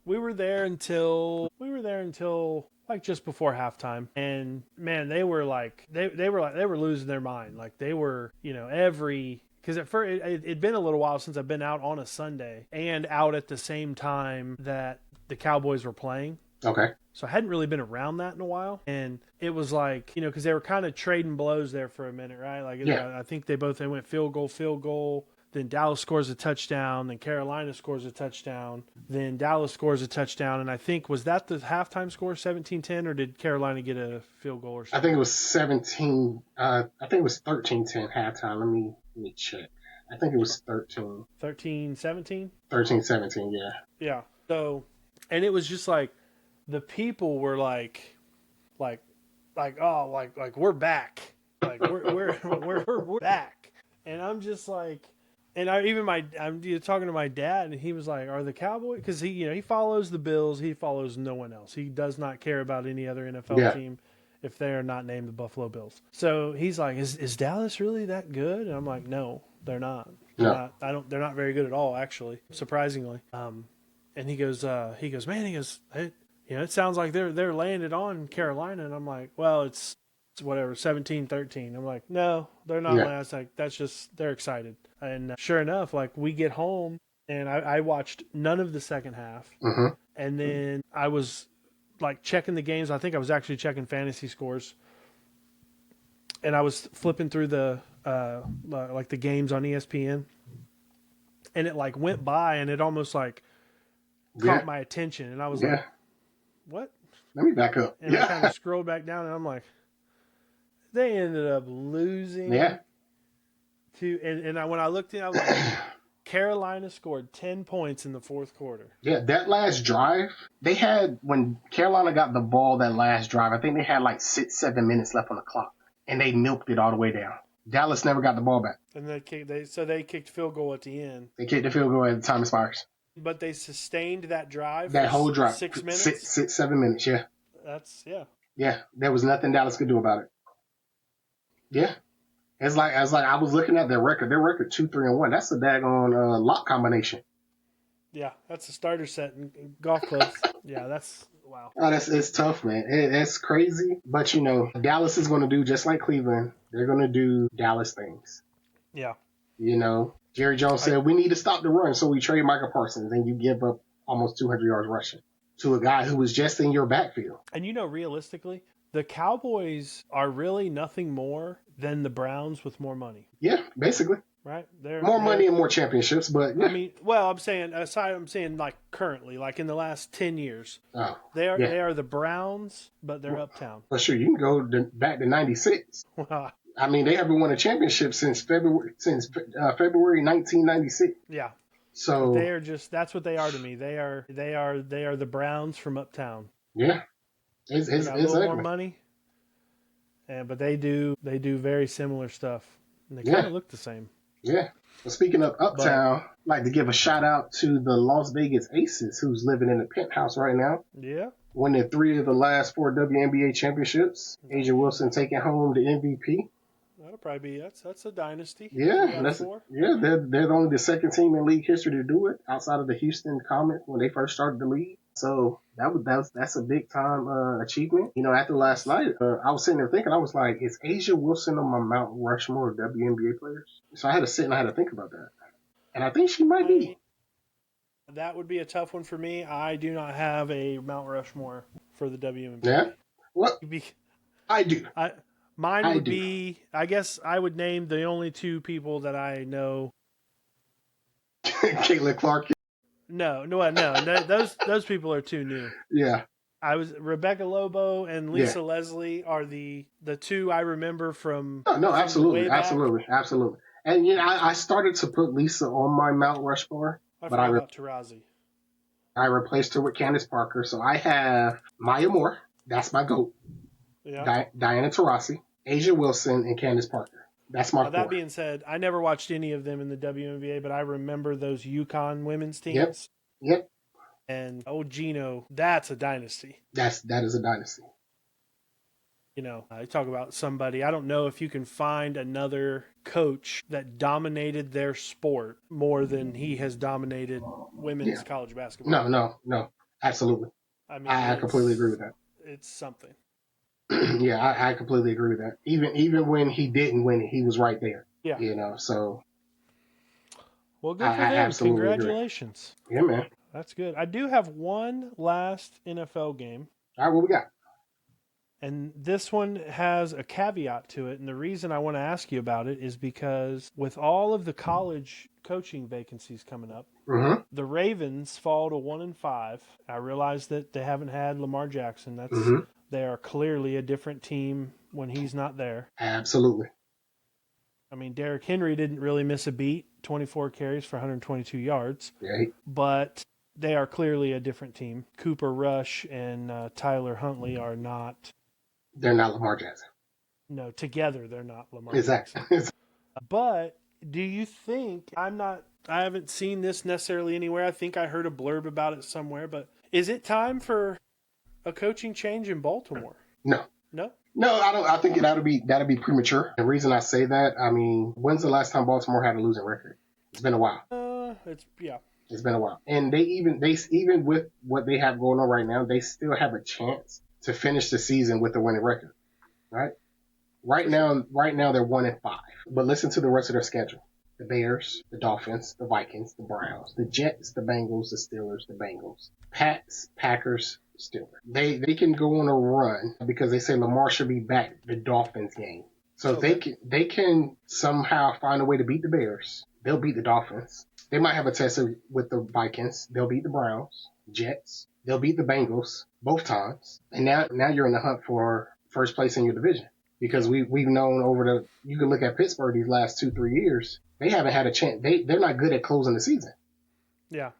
we were there until like just before halftime, and man, they were losing their mind. Like they were, because at first it'd been a little while since I've been out on a Sunday and out at the same time that the Cowboys were playing. Okay. So I hadn't really been around that in a while, and it was like, because they were kind of trading blows there for a minute, right? Like I think they went field goal. Then Dallas scores a touchdown. Then Carolina scores a touchdown. Then Dallas scores a touchdown. And I think, was that the halftime score, 17-10, or did Carolina get a field goal or something? I think it was 17. I think it was 13-10 halftime. Let me check. I think it was 13. 13-17? 13-17, yeah. Yeah. So, and it was just like, the people were like, oh, like we're back. Like we're back. And I'm just like, and I'm talking to my dad, and he was like, "Are the Cowboys?" Because he follows the Bills. He follows no one else. He does not care about any other NFL team if they are not named the Buffalo Bills. So he's like, "Is Dallas really that good?" And I'm like, "No, they're not." They're No. not. They're not very good at all, actually, surprisingly. And he goes, man, hey, it sounds like they're laying it on Carolina, and I'm like, well, it's whatever, 17-13. I'm like, no, they're not. Yeah. I was like, that's just they're excited. And sure enough, like we get home, and I watched none of the second half, Mm-hmm. and then I was like checking the games. I think I was actually checking fantasy scores, and I was flipping through the like the games on ESPN, and it like went by, and it almost like Yeah. caught my attention, and I was Yeah. like, what? Let me back up. And I Yeah. kind of scrolled back down, and I'm like, they ended up losing Yeah. to, and when I looked in, I was like, Carolina scored 10 points in the fourth quarter. Yeah, that last drive, they had, when Carolina got the ball that last drive, I think they had like 6-7 minutes left on the clock, and they milked it all the way down. Dallas never got the ball back. And they kicked field goal at the end. They kicked the field goal at the time expires. But they sustained that drive That for whole drive, 6 minutes. 7 minutes, yeah. Yeah. Yeah, there was nothing Dallas could do about it. Yeah. It's like I was looking at their record. Their record 2-3-1. That's a daggone lock combination. Yeah, that's a starter set in golf clubs. Yeah, that's wow. Oh, it's tough, man. It's crazy, but Dallas is going to do just like Cleveland. They're going to do Dallas things. Yeah. Jerry Jones said we need to stop the run, so we trade Michael Parsons, and you give up almost 200 yards rushing to a guy who was just in your backfield. And realistically, the Cowboys are really nothing more than the Browns with more money. Yeah, basically. Right? More money and more championships, but yeah. I mean, well, I'm saying like currently, like in the last 10 years. Oh, they are the Browns, but they're uptown. Well, sure, you can go back to 96. I mean, they haven't won a championship since February 1996. Yeah. So they are that's what they are to me. They are the Browns from uptown. Yeah. It's a little more money. But they do very similar stuff. And they kind of look the same. Yeah. Well, speaking of uptown, I'd like to give a shout out to the Las Vegas Aces, who's living in the penthouse right now. Yeah. Winning 3 of the last 4 WNBA championships. Asia Wilson taking home the MVP. That'll probably be that's a dynasty. Yeah, they're only the second team in league history to do it outside of the Houston Comets when they first started the league. So that's a big time achievement. After last night, I was sitting there thinking, I was like, is Asia Wilson on my Mount Rushmore of WNBA players? So I had to sit and I had to think about that, and I think she might be. That would be a tough one for me. I do not have a Mount Rushmore for the WNBA. Yeah, what? I do. Mine would be, I guess I would name the only 2 people that I know. Caitlin Clark. No, those people are too new. Yeah. Rebecca Lobo and Lisa Leslie are the 2 I remember from. No, absolutely. And I started to put Lisa on my Mount Rushmore, but I about Taurasi. I replaced her with Candace Parker, so I have Maya Moore. That's my GOAT. Yeah. Diana Taurasi, Asia Wilson, and Candace Parker. That's my 4. That being said, I never watched any of them in the WNBA, but I remember those UConn women's teams. Yep. And Gino, that's a dynasty. That is a dynasty. I talk about somebody. I don't know if you can find another coach that dominated their sport more than he has dominated women's college basketball. No, absolutely. I mean, I completely agree with that. It's something. Yeah, I completely agree with that. Even when he didn't win it, he was right there. Yeah. So. Well, good for them. Congratulations. Agree. Yeah, man. That's good. I do have one last NFL game. All right, what we got? And this one has a caveat to it. And the reason I want to ask you about it is because with all of the college coaching vacancies coming up, the Ravens fall to 1-5. I realize that they haven't had Lamar Jackson. They are clearly a different team when he's not there. Absolutely. I mean, Derrick Henry didn't really miss a beat, 24 carries for 122 yards. Yeah. But they are clearly a different team. Cooper Rush and Tyler Huntley are not. They're not Lamar Jackson. No, together they're not Lamar Jackson. But do you think, I haven't seen this necessarily anywhere. I think I heard a blurb about it somewhere, but is it time for a coaching change in Baltimore? No, I don't. I think that'll be premature. The reason I say that, I mean, when's the last time Baltimore had a losing record? It's been a while. It's yeah. It's been a while, and they even with what they have going on right now, they still have a chance to finish the season with a winning record. Right? For sure. Right now they're 1-5. But listen to the rest of their schedule: the Bears, the Dolphins, the Vikings, the Browns, the Jets, the Bengals, the Steelers, the Bengals, Pats, Packers, Steelers. They can go on a run because they say Lamar should be back the Dolphins game. So if Okay. they can somehow find a way to beat the Bears, they'll beat the Dolphins. They might have a test with the Vikings. They'll beat the Browns, Jets. They'll beat the Bengals both times. And now you're in the hunt for first place in your division. Because Yeah. we've known you can look at Pittsburgh these last 2-3 years. They haven't had a chance. They're not good at closing the season. Yeah. And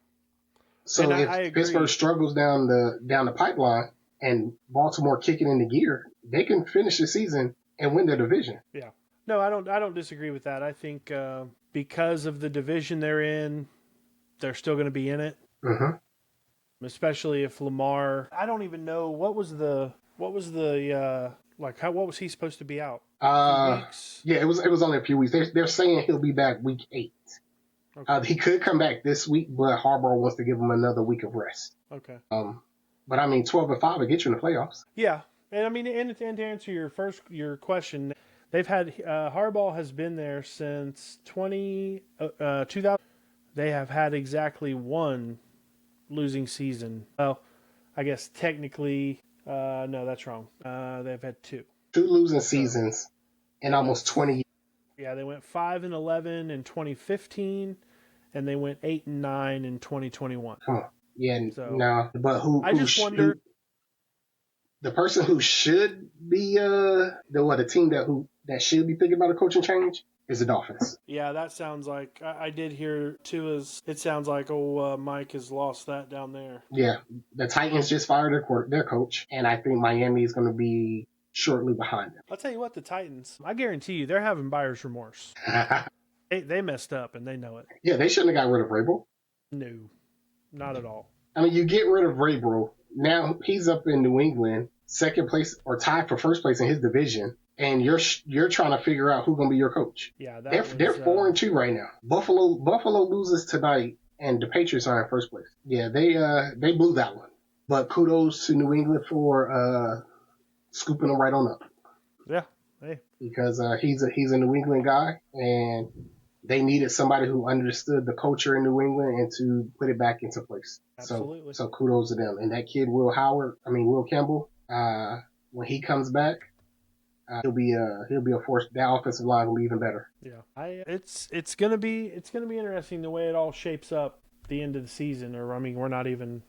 So I if Pittsburgh agree. struggles down the pipeline and Baltimore kicking into gear, they can finish the season and win their division. Yeah. No, I don't disagree with that. I think because of the division they're in, they're still going to be in it. Mm-hmm. Especially if Lamar. I don't even know what was the like how what was he supposed to be out? A few weeks. Yeah, it was only a few weeks. They're saying he'll be back week 8. Okay. He could come back this week, but Harbaugh wants to give him another week of rest. Okay. But I mean, 12-5 will get you in the playoffs. Yeah, and I mean, and to answer your question, they've had Harbaugh has been there since 2000. They have had exactly one losing season. Well, I guess technically, no, that's wrong. They've had two. 2 losing So seasons in they went, almost 20 years. yeah, they went 5-11 in 2015, and they went 8-9 in 2021. Come on. Yeah, So no. But I just wonder. the person who should be the team that should be thinking about a coaching change is the Dolphins. Yeah, that sounds like I did hear too. Is it sounds like Mike has lost that down there. Yeah, the Titans just fired their coach, and I think Miami is going to be shortly behind I'll tell you what, the Titans. I guarantee you, they're having buyer's remorse. them. They messed up and they know it. Yeah, they shouldn't have got rid of Vrabel. No, not at all. I mean, you get rid of Vrabel, now he's up in New England, second place or tied for first place in his division, and you're trying to figure out who's going to be your coach. Yeah, They're 4-2 right now. Buffalo loses tonight, and the Patriots are in first place. Yeah, they blew that one. But kudos to New England for scooping them right on up yeah. Hey, because he's a New England guy, and they needed somebody who understood the culture in New England and to put it back into place. absolutely. So kudos to them. And that kid Will Campbell, when he comes back, he'll be a force. That offensive line will be even better. Yeah, it's gonna be interesting the way it all shapes up the end of the season. Or I mean, we're not even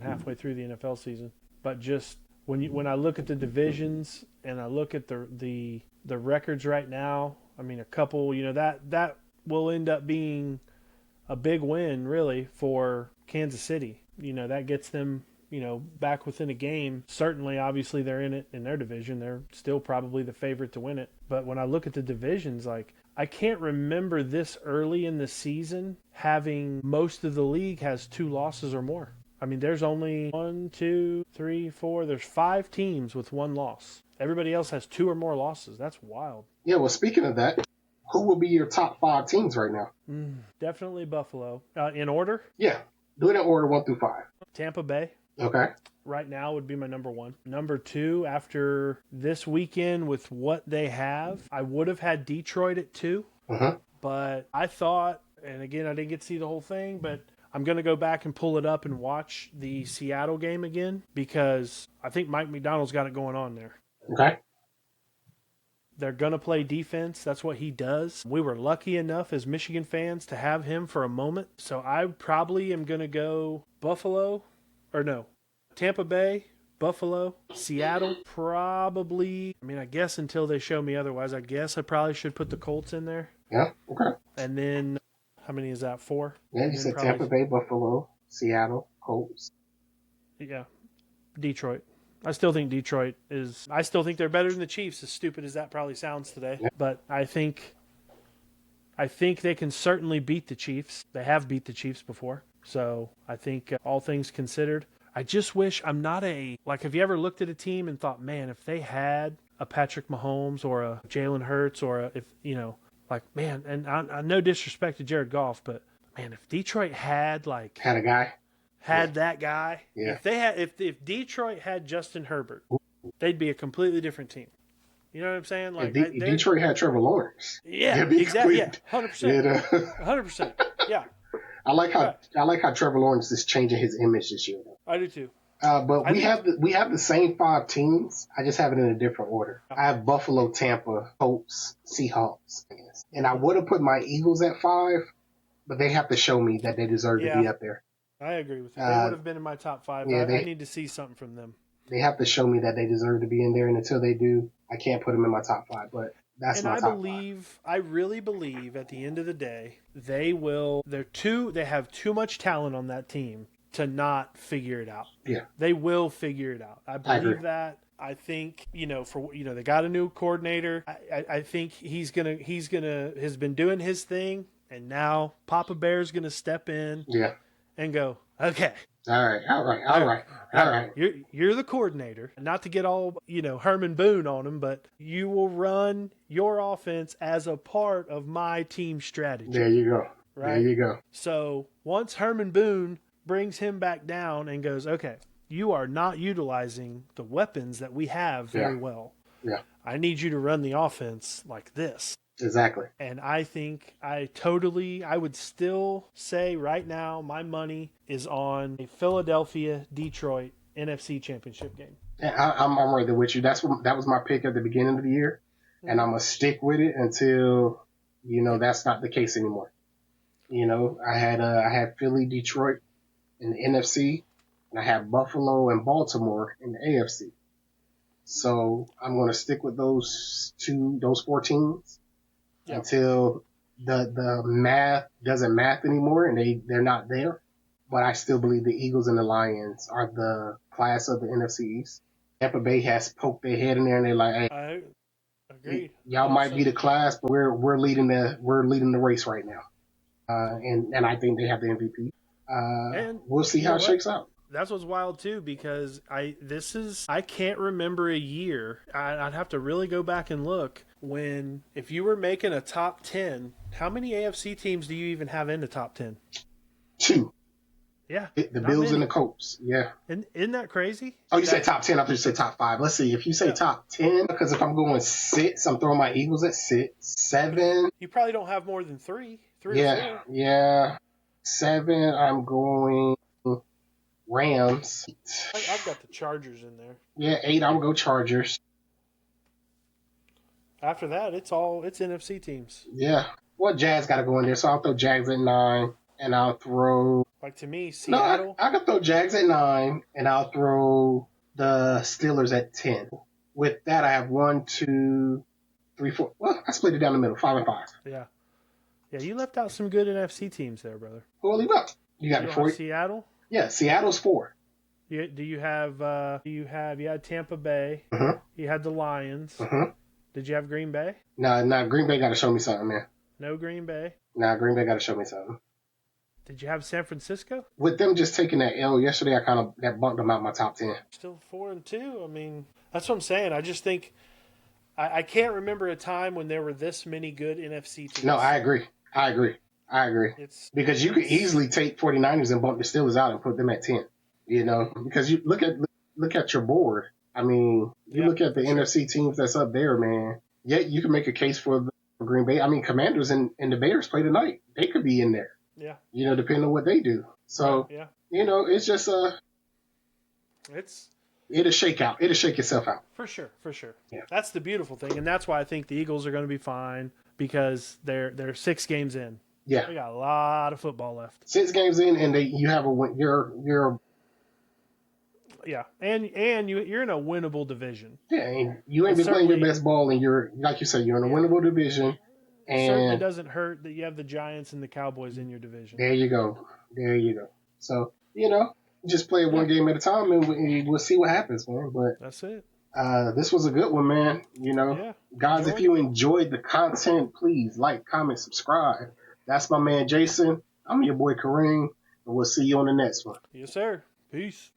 halfway through the NFL season, but just when I look at the divisions and I look at the records right now, I mean, a couple, that will end up being a big win really for Kansas City. That gets them, back within a game. Certainly, obviously, they're in it in their division. They're still probably the favorite to win it. But when I look at the divisions, like, I can't remember this early in the season having most of the league has 2 losses or more. I mean, there's only 1, 2, 3, 4. There's 5 teams with 1 loss. Everybody else has 2 or more losses. That's wild. Yeah. Well, speaking of that, who will be your top 5 teams right now? Definitely Buffalo. In order, Yeah. Do it in order 1-5. Tampa Bay. Okay. Right now would be my number 1. Number 2, after this weekend with what they have, I would have had Detroit at 2, Uh-huh. but I thought, and again, I didn't get to see the whole thing, but I'm going to go back and pull it up and watch the Seattle game again because I think Mike McDonald's got it going on there. Okay. They're going to play defense. That's what he does. We were lucky enough as Michigan fans to have him for a moment. So I probably am going to go Tampa Bay, Buffalo, Seattle, probably. I mean, I guess until they show me otherwise, I guess I probably should put the Colts in there. Yeah. Okay. And then, how many is that? 4? Yeah. And You then said Tampa Bay, Buffalo, Seattle, Colts. Yeah, Detroit. I still think they're better than the Chiefs, as stupid as that probably sounds today. Yeah. But I think they can certainly beat the Chiefs. They have beat the Chiefs before. So I think all things considered, I just wish I'm not have you ever looked at a team and thought, man, if they had a Patrick Mahomes or a Jalen Hurts or Like, man, and I no disrespect to Jared Goff, but man, if Detroit had Had a guy. that guy, Yeah. if Detroit had Justin Herbert, they'd be a completely different team. You know what I'm saying? Like, If Detroit had Trevor Lawrence. yeah, exactly. Yeah, 100%. 100%. Yeah. I like how Trevor Lawrence is changing his image this year. I do too. But we have the same 5 teams. I just have it in a different order. I have Buffalo, Tampa, Colts, Seahawks, I guess. And I would have put my Eagles at 5, but they have to show me that they deserve to be up there. I agree with you. They would have been in my top 5. Yeah, I need to see something from them. They have to show me that they deserve to be in there, and until they do, I can't put them in my top 5. But that's my top 5. I really believe at the end of the day, they have too much talent on that team to not figure it out. Yeah. They will figure it out. I believe that. I think, they got a new coordinator. I think he's has been doing his thing, and now Papa Bear's gonna step in and go, okay. All right. You're the coordinator. Not to get all, Herman Boone on him, but you will run your offense as a part of my team strategy. There you go. Right? There you go. So once Herman Boone brings him back down and goes, okay, you are not utilizing the weapons that we have very well. Yeah. I need you to run the offense like this. Exactly. And I think I would still say right now my money is on a Philadelphia-Detroit NFC Championship game. And I'm right there with you. That was my pick at the beginning of the year, and I'm going to stick with it until, that's not the case anymore. I had Philly, Detroit in the NFC, and I had Buffalo and Baltimore in the AFC. So I'm going to stick with those 4 teams until the math doesn't math anymore and they're not there. But I still believe the Eagles and the Lions are the class of the NFC East. Tampa Bay has poked their head in there and they're like, hey, I agree. Y'all might be the class, but we're leading the race right now. And I think they have the MVP. And we'll see how it shakes out. That's what's wild too, because I can't remember a year. I'd have to really go back and look if you were making a top 10, how many AFC teams do you even have in the top 10? 2. Yeah. The Bills and the Colts. Yeah. Isn't that crazy? Oh, you said top 10. I thought you said top 5. Let's see. If you say top 10, because if I'm going 6, I'm throwing my Eagles at 6. 7. You probably don't have more than 3. 3 yeah, or 4. Yeah. 7, I'm going Rams. I've got the Chargers in there. Yeah, 8, I'll go Chargers. After that, it's NFC teams. Yeah. Well, Jazz got to go in there, so I'll throw Jags at 9, and I'll throw... Like, to me, Seattle... No, I could throw Jags at 9, and I'll throw the Steelers at 10. With that, I have 1, 2, 3, 4... Well, I split it down the middle, 5 and 5. Yeah. Yeah, you left out some good NFC teams there, brother. Who will leave out? You got 4. Seattle? Yeah, Seattle's 4. You had Tampa Bay. Uh-huh. You had the Lions. Uh-huh. Did you have Green Bay? No, Green Bay got to show me something, man. No Green Bay? Nah, Green Bay got to show me something. Did you have San Francisco? With them just taking that L yesterday, that bumped them out my top 10. Still 4-2. I mean, that's what I'm saying. I just think I can't remember a time when there were this many good NFC teams. No, I agree. Because you could easily take 49ers and bump the Steelers out and put them at 10. Because you look at your board. I mean, look at the NFC teams that's up there, man. Yeah, you can make a case for Green Bay. I mean, Commanders and the Bears play tonight. They could be in there. Yeah. Depending on what they do. So, it's just it'll shake out. It'll shake itself out. For sure. Yeah. That's the beautiful thing, and that's why I think the Eagles are going to be fine because they're 6 games in. Yeah. They got a lot of football left. 6 games in, and you have a win. You're. Yeah, and you're in a winnable division. Yeah, and you ain't been playing your best ball, and you're, like you said, you're in a winnable division. And it certainly doesn't hurt that you have the Giants and the Cowboys in your division. There you go. So, just play it one game at a time, and we'll see what happens, man. But that's it. This was a good one, man. Guys, if you enjoyed the content, please like, comment, subscribe. That's my man, Jason. I'm your boy, Kareem, and we'll see you on the next one. Yes, sir. Peace.